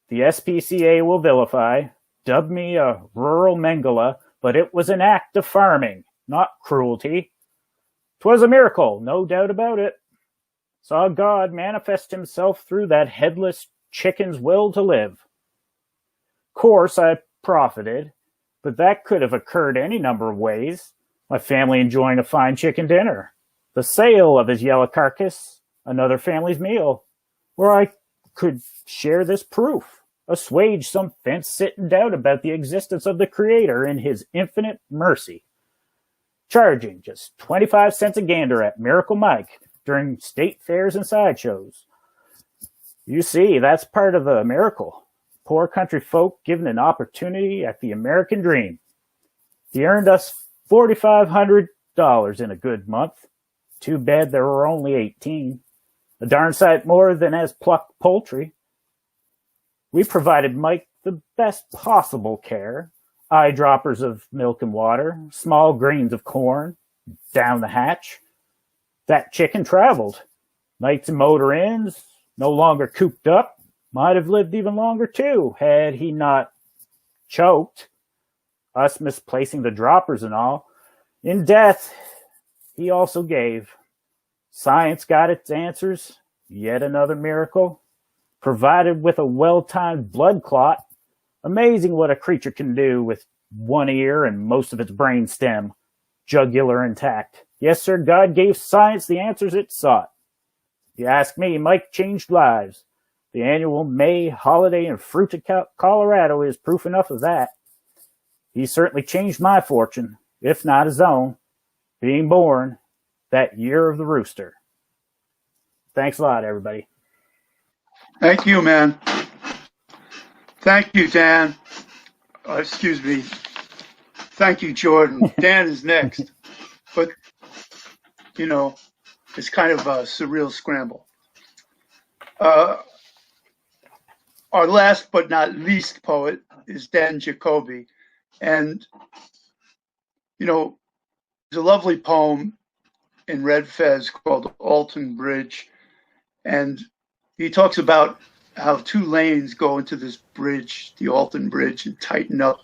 The SPCA will vilify. Dub me a rural Mengele, but it was an act of farming, not cruelty. 'Twas a miracle, no doubt about it. Saw God manifest himself through that headless chicken's will to live. Course, I profited, but that could have occurred any number of ways. My family enjoying a fine chicken dinner. The sale of his yellow carcass, another family's meal. where I could share this proof, assuage some fence-sitting doubt about the existence of the Creator and his infinite mercy, charging just 25 cents a gander at Miracle Mike during state fairs and sideshows. You see, that's part of the miracle. Poor country folk given an opportunity at the American dream. He earned us $4,500 in a good month. Too bad there were only 18. A darn sight more than has plucked poultry. We provided Mike the best possible care. Eyedroppers of milk and water, small grains of corn, down the hatch. That chicken traveled. Nights and motor inns, no longer cooped up, might have lived even longer too, had he not choked. Us misplacing the droppers and all. In death, he also gave. Science got its answers. Yet another miracle. Provided with a well-timed blood clot. Amazing what a creature can do with one ear and most of its brain stem. Jugular intact. Yes, sir, God gave science the answers it sought. If you ask me, Mike changed lives. The annual May holiday in Fruita, Colorado is proof enough of that. He certainly changed my fortune, if not his own, being born that year of the rooster. Thanks a lot, everybody. Thank you, man. Thank you, Dan. Excuse me. Thank you, Jordan. Dan is next. But, you know, it's kind of a surreal scramble. Our last but not least poet is Dan Jacoby. And, you know, there's a lovely poem in Red Fez called Alton Bridge. And he talks about how two lanes go into this bridge, the Alton Bridge, and tighten up.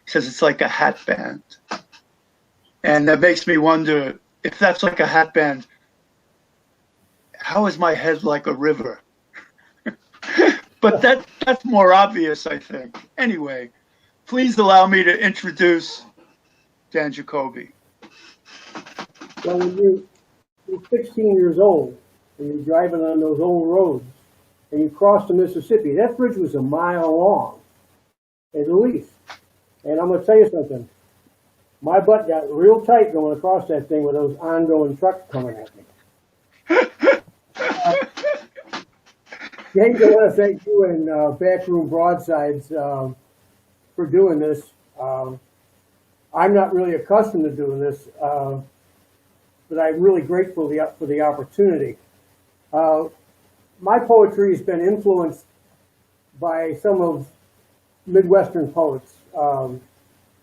He says it's like a hat band. And that makes me wonder, if that's like a hat band, how is my head like a river? But that's more obvious, I think. Anyway, please allow me to introduce Dan Jacoby. Well, when you're 16 years old and you're driving on those old roads and you cross the Mississippi, that bridge was a mile long, at least. And I'm going to tell you something. My butt got real tight going across that thing with those ongoing trucks coming at me. James, I want to thank you and Backroom Broadsides for doing this. I'm not really accustomed to doing this, but I'm really grateful for the opportunity. My poetry has been influenced by some of Midwestern poets,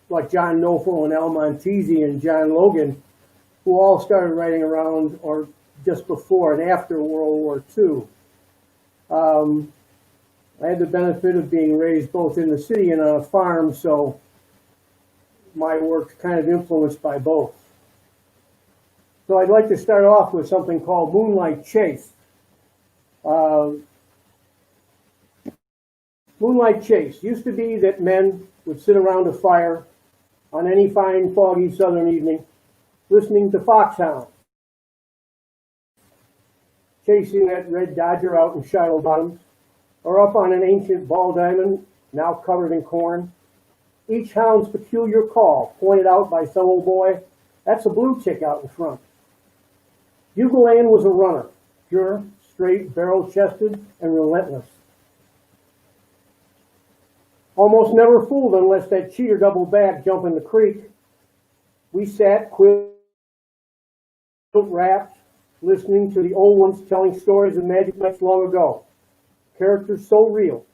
like John Knofel and Al Montesi and John Logan, who all started writing around or just before and after World War II. I had the benefit of being raised both in the city and on a farm, so my work's kind of influenced by both. So I'd like to start off with something called Moonlight Chase. Moonlight Chase used to be that men would sit around a fire on any fine, foggy southern evening, listening to foxhounds, chasing that red dodger out in Shiloh Bottoms, or up on an ancient ball diamond, now covered in corn. Each hound's peculiar call, pointed out by some old boy, that's a blue tick out in front. Bugleland was a runner, pure, straight, barrel-chested, and relentless. Almost never fooled unless that cheater doubled back, jump in the creek. We sat, quilt wrapped, listening to the old ones telling stories of magic nights long ago. Characters so real.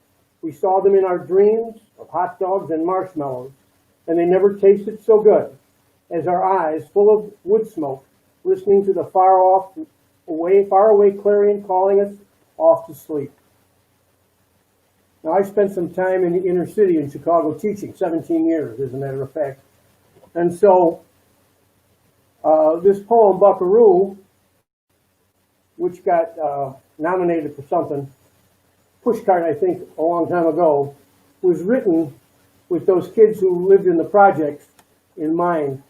We saw them in our dreams of hot dogs and marshmallows, and they never tasted so good as our eyes full of wood smoke, listening to the far away clarion calling us off to sleep. Now, I spent some time in the inner city in Chicago teaching, 17 years, as a matter of fact. And so this poem, Buckaroo, which got nominated for something, Pushcart, I think, a long time ago, was written with those kids who lived in the projects in mind.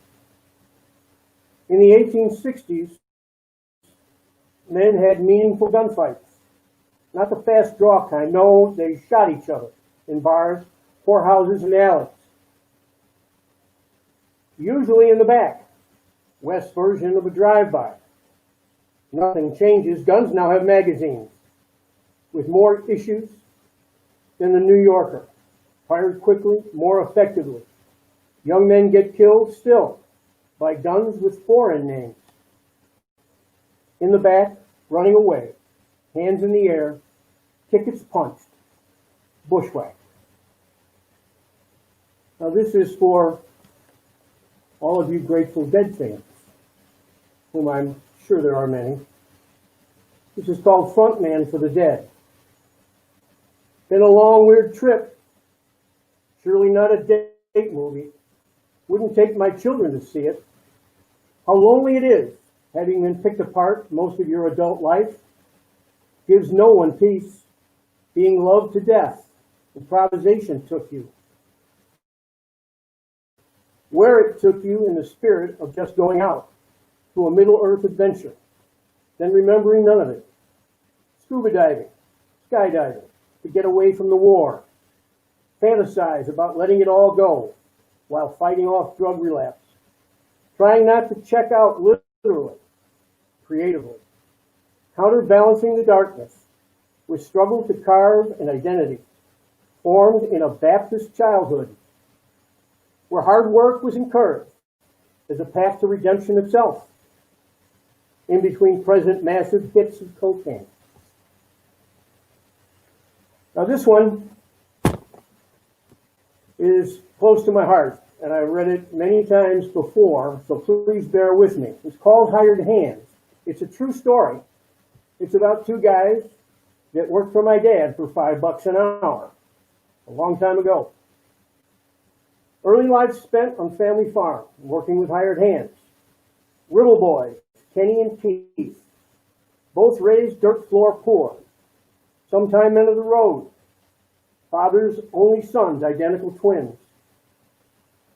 In the 1860s, men had meaningful gunfights. Not the fast draw kind. No, they shot each other in bars, whorehouses, and alleys. Usually in the back. West version of a drive-by. Nothing changes. Guns now have magazines with more issues than the New Yorker. Fired quickly, more effectively. Young men get killed still by guns with foreign names. In the back, running away, hands in the air, tickets punched, bushwhacked. Now this is for all of you Grateful Dead fans, whom I'm sure there are many. This is called Frontman for the Dead. Been a long, weird trip. Surely not a date movie. Wouldn't take my children to see it. How lonely it is, having been picked apart most of your adult life. Gives no one peace. Being loved to death. Improvisation took you. Where it took you in the spirit of just going out to a Middle-earth adventure, then remembering none of it. Scuba diving, skydiving, to get away from the war. Fantasize about letting it all go while fighting off drug relapse. Trying not to check out literally, creatively. Counterbalancing the darkness with struggle to carve an identity formed in a Baptist childhood where hard work was encouraged as a path to redemption itself in between present massive hits of cocaine. Now this one is close to my heart, and I've read it many times before, so please bear with me. It's called Hired Hands. It's a true story. It's about two guys that worked for my dad for $5 an hour, a long time ago. Early life spent on family farm, working with hired hands. Riddle boys, Kenny and Keith, both raised dirt floor poor, sometime men of the road. Father's only sons, identical twins.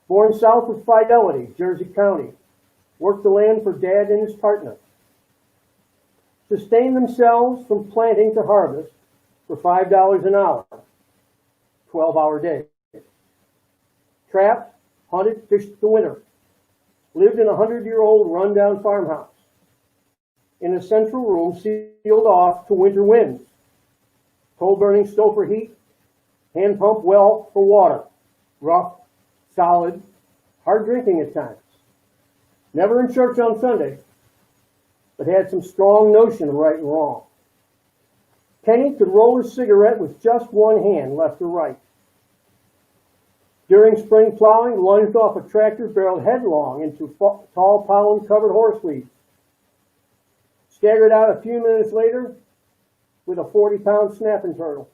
Born south of Fidelity, Jersey County, worked the land for Dad and his partner. Sustained themselves from planting to harvest for $5 an hour, 12-hour day. Trapped, hunted, fished the winter. Lived in a 100-year-old rundown farmhouse. In a central room sealed off to winter winds. Coal-burning stove for heat, hand pump well for water. Rough, solid, hard drinking at times. Never in church on Sunday, but had some strong notion of right and wrong. Kenny could roll a cigarette with just one hand, left or right. During spring plowing, lunged off a tractor, barreled headlong into tall pollen-covered horse weeds. Staggered out a few minutes later with a 40-pound snapping turtle,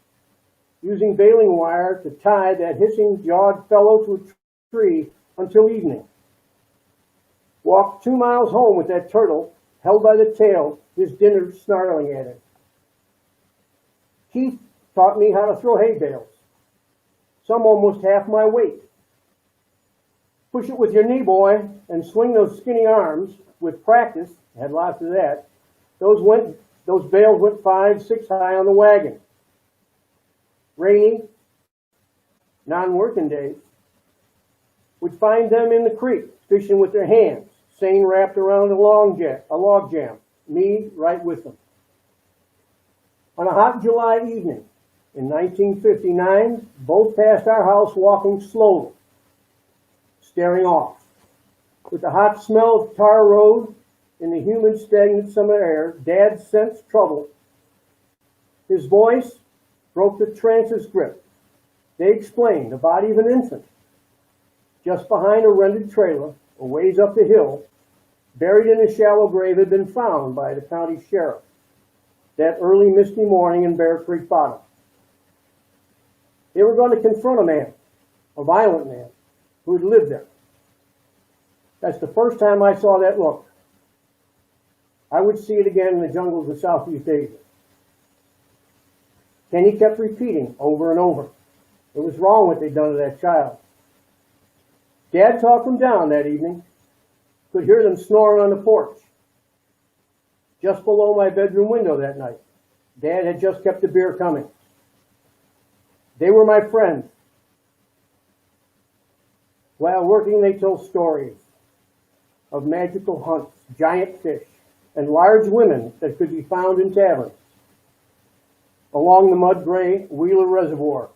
using baling wire to tie that hissing, jawed fellow to a tree until evening. Walked 2 miles home with that turtle, held by the tail, his dinner snarling at him. Keith taught me how to throw hay bales, some almost half my weight. Push it with your knee, boy, and swing those skinny arms. With practice, had lots of that, those bales went 5, 6 high on the wagon. Rainy, non-working days, would find them in the creek, fishing with their hands, seine wrapped around a log jam, me right with them. On a hot July evening in 1959, both passed our house walking slowly, staring off. With the hot smell of tar road in the humid, stagnant summer air, Dad sensed trouble. His voice broke the trance's grip. They explained the body of an infant, just behind a rented trailer, a ways up the hill, buried in a shallow grave, had been found by the county sheriff that early misty morning in Bear Creek Bottom. They were going to confront a man, a violent man, who had lived there. That's the first time I saw that look. I would see it again in the jungles of Southeast Asia. Kenny kept repeating over and over. It was wrong what they'd done to that child. Dad talked them down that evening. Could hear them snoring on the porch, just below my bedroom window that night. Dad had just kept the beer coming. They were my friends. While working, they told stories of magical hunts, giant fish, and large women that could be found in taverns along the mud-gray Wheeler Reservoir.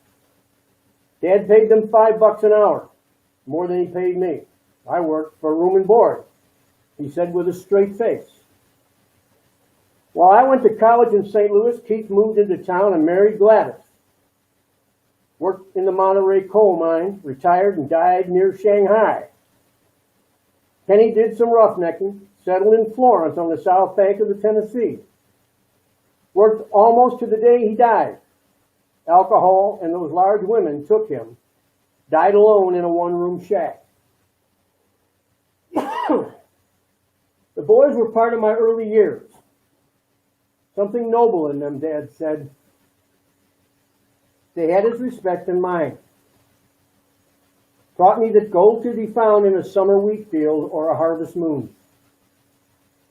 Dad paid them $5 an hour, more than he paid me. I worked for room and board, he said with a straight face. While I went to college in St. Louis, Keith moved into town and married Gladys. Worked in the Monterey coal mine, retired and died near Shanghai. Kenny did some roughnecking, settled in Florence on the south bank of the Tennessee. Worked almost to the day he died. Alcohol and those large women took him. Died alone in a one-room shack. The boys were part of my early years. Something noble in them, Dad said. They had his respect and mine. Taught me that gold could be found in a summer wheat field or a harvest moon.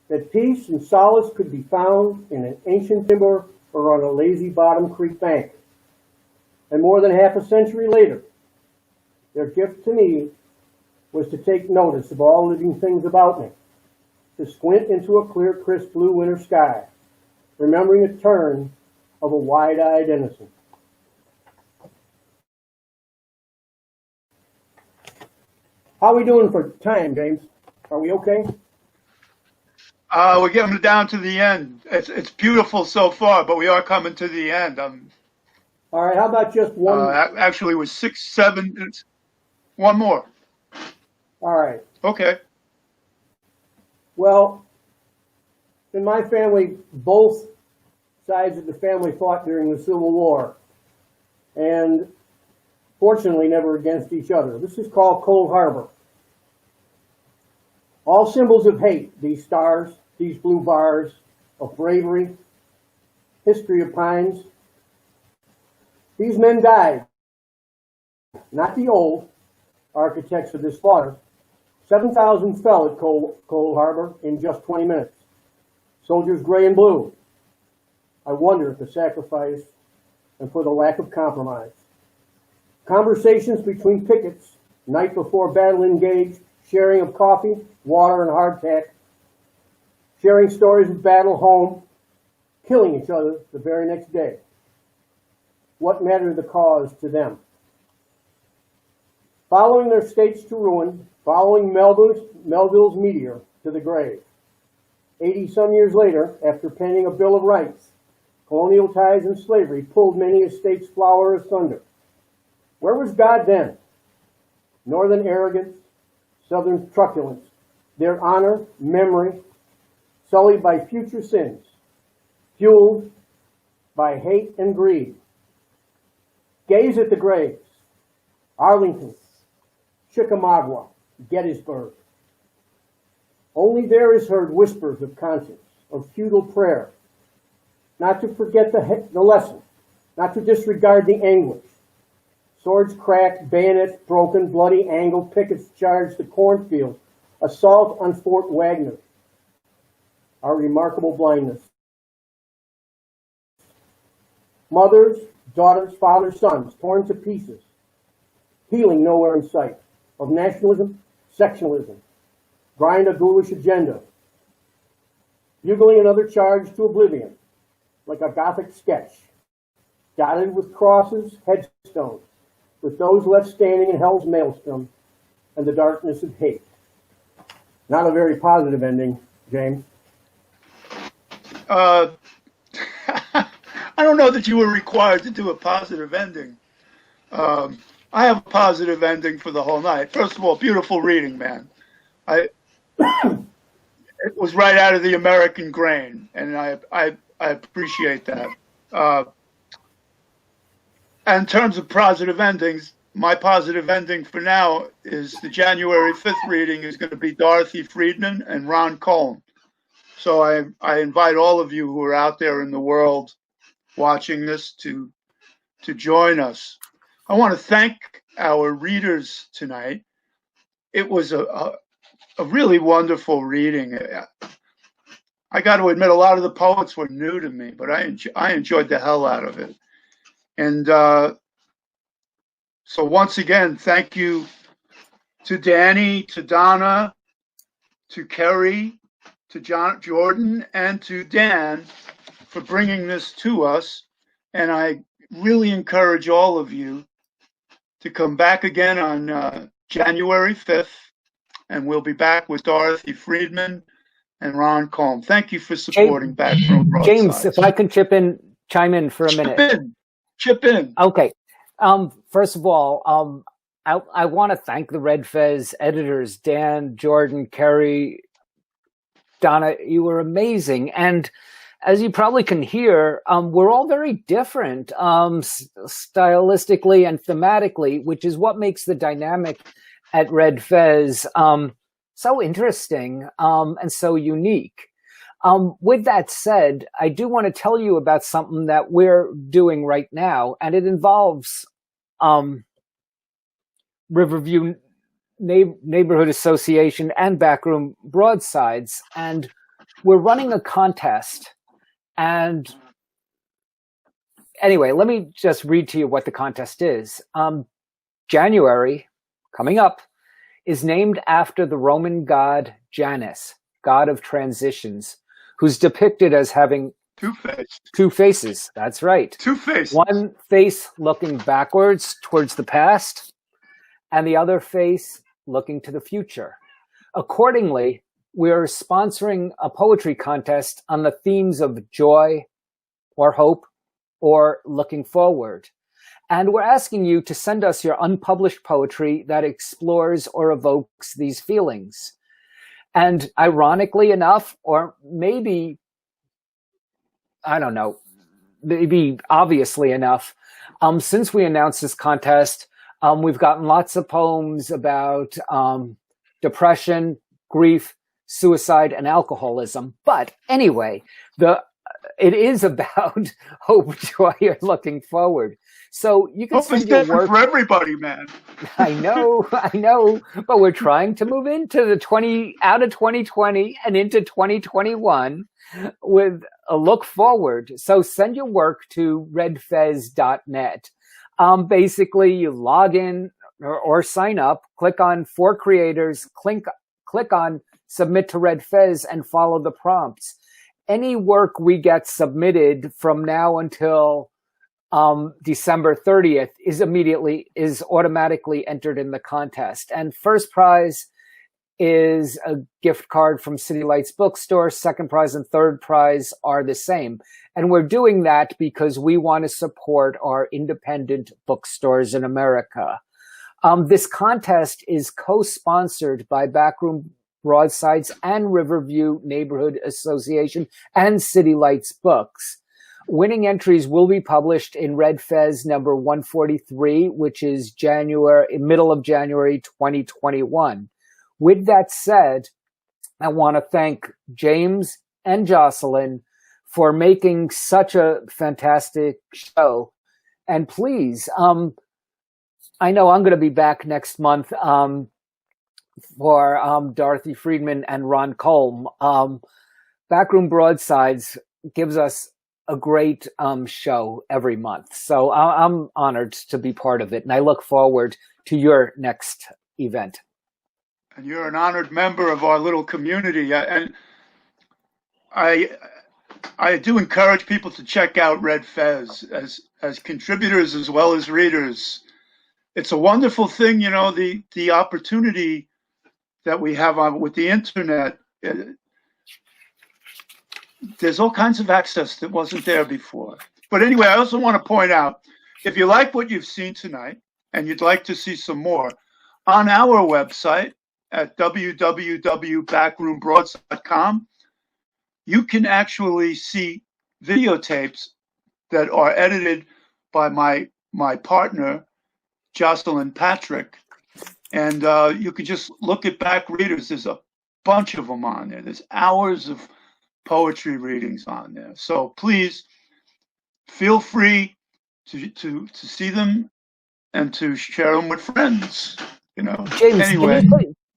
That peace and solace could be found in an ancient timber or on a lazy bottom creek bank. And more than half a century later, their gift to me was to take notice of all living things about me, to squint into a clear, crisp blue winter sky, remembering the turn of a wide-eyed innocent. How are we doing for time, James? Are we okay? We're getting down to the end. It's beautiful so far, but we are coming to the end. All right, how about just one? Actually, it was 6, 7. One more. All right. Okay. Well, in my family, both sides of the family fought during the Civil War, and fortunately never against each other. This is called Cold Harbor. All symbols of hate, these stars, these blue bars, of bravery, history of pines. These men died, not the old architects of this slaughter. 7,000 fell at Cold Harbor in just 20 minutes. Soldiers gray and blue. I wonder at the sacrifice and for the lack of compromise. Conversations between pickets, night before battle engaged, sharing of coffee, water, and hardtack, sharing stories of battle home, killing each other the very next day. What mattered the cause to them? Following their states to ruin, following Melville's meteor to the grave. 80-some years later, after penning a Bill of Rights, colonial ties and slavery pulled many a state's flower asunder. Where was God then? Northern arrogance, Southern truculence, their honor, memory, sullied by future sins, fueled by hate and greed. Gaze at the graves. Arlington, Chickamauga, Gettysburg. Only there is heard whispers of conscience, of futile prayer, not to forget the lesson, not to disregard the anguish. Swords cracked, bayonets broken, bloody angled, pickets charged the cornfield, assault on Fort Wagner. Our remarkable blindness. Mothers, daughters, fathers, sons, torn to pieces. Healing nowhere in sight. Of nationalism, sectionalism. Grind a ghoulish agenda. Bugling another charge to oblivion, like a Gothic sketch. Dotted with crosses, headstones, with those left standing in hell's maelstrom and the darkness of hate. Not a very positive ending, James. I don't know that you were required to do a positive ending. I have a positive ending for the whole night. First of all, beautiful reading, man. It was right out of the American grain, and I appreciate that. And in terms of positive endings, my positive ending for now is the January 5th reading is going to be Dorothy Friedman and Ron Cohen. So I invite all of you who are out there in the world watching this to join us. I want to thank our readers tonight. It was a really wonderful reading. I got to admit, a lot of the poets were new to me, but I enjoyed the hell out of it. And so once again, thank you to Danny, to Donna, to Kerry, to Jordan, and to Dan for bringing this to us. And I really encourage all of you to come back again on January 5th, and we'll be back with Dorothy Friedman and Ron Colm. Thank you for supporting Backroom Broadsides. James, if I can chime in for a minute. Chip in. Okay. First of all, I want to thank the Red Fez editors, Dan, Jordan, Kerry, Donna. You were amazing. And as you probably can hear, we're all very different stylistically and thematically, which is what makes the dynamic at Red Fez so interesting and so unique. With that said, I do want to tell you about something that we're doing right now, and it involves Riverview Neighborhood Association and Backroom Broadsides, and we're running a contest. And anyway, let me just read to you what the contest is. January, coming up, is named after the Roman god Janus, god of transitions, who's depicted as having two faces. That's right. Two faces. One face looking backwards towards the past, and the other face looking to the future. Accordingly, we are sponsoring a poetry contest on the themes of joy or hope or looking forward. And we're asking you to send us your unpublished poetry that explores or evokes these feelings. And ironically enough, or maybe, I don't know, maybe obviously enough, since we announced this contest, we've gotten lots of poems about depression, grief, suicide, and alcoholism. But anyway, it is about hope, joy, or looking forward. So you can send your work for everybody, man. I know, but we're trying to move into out of 2020 and into 2021 with a look forward. So send your work to redfez.net. Basically, you log in or sign up, click on For Creators, click on Submit to Red Fez, and follow the prompts. Any work we get submitted from now until December 30th is automatically entered in the contest. And first prize is a gift card from City Lights Bookstore. Second prize and third prize are the same. And we're doing that because we want to support our independent bookstores in America. This contest is co-sponsored by Backroom Broadsides and Riverview Neighborhood Association and City Lights Books. Winning entries will be published in Red Fez number 143, which is middle of January 2021. With that said, I want to thank James and Jocelyn for making such a fantastic show. And please, I know I'm going to be back next month for Dorothy Friedman and Ron Colm. Backroom Broadsides gives us a great show every month. So I'm honored to be part of it, and I look forward to your next event. And you're an honored member of our little community. And I do encourage people to check out Red Fez as contributors as well as readers. It's a wonderful thing, the opportunity that we have with the internet. There's all kinds of access that wasn't there before. But anyway, I also want to point out, if you like what you've seen tonight and you'd like to see some more, on our website at www.backroombroadside.com, you can actually see videotapes that are edited by my partner, Jocelyn Patrick. And you can just look at back readers. There's a bunch of them on there. There's hours of poetry readings on there. So please feel free to see them and to share them with friends. James, anyway.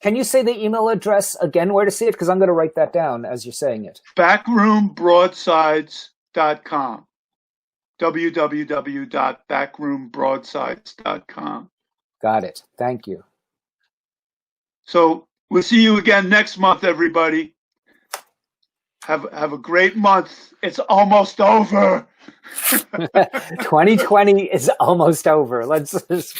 Can you say the email address again, where to see it? Because I'm going to write that down as you're saying it. Backroombroadsides.com. www.backroombroadsides.com. Got it. Thank you. So we'll see you again next month, everybody. Have a great month. It's almost over. 2020 is almost over. Let's just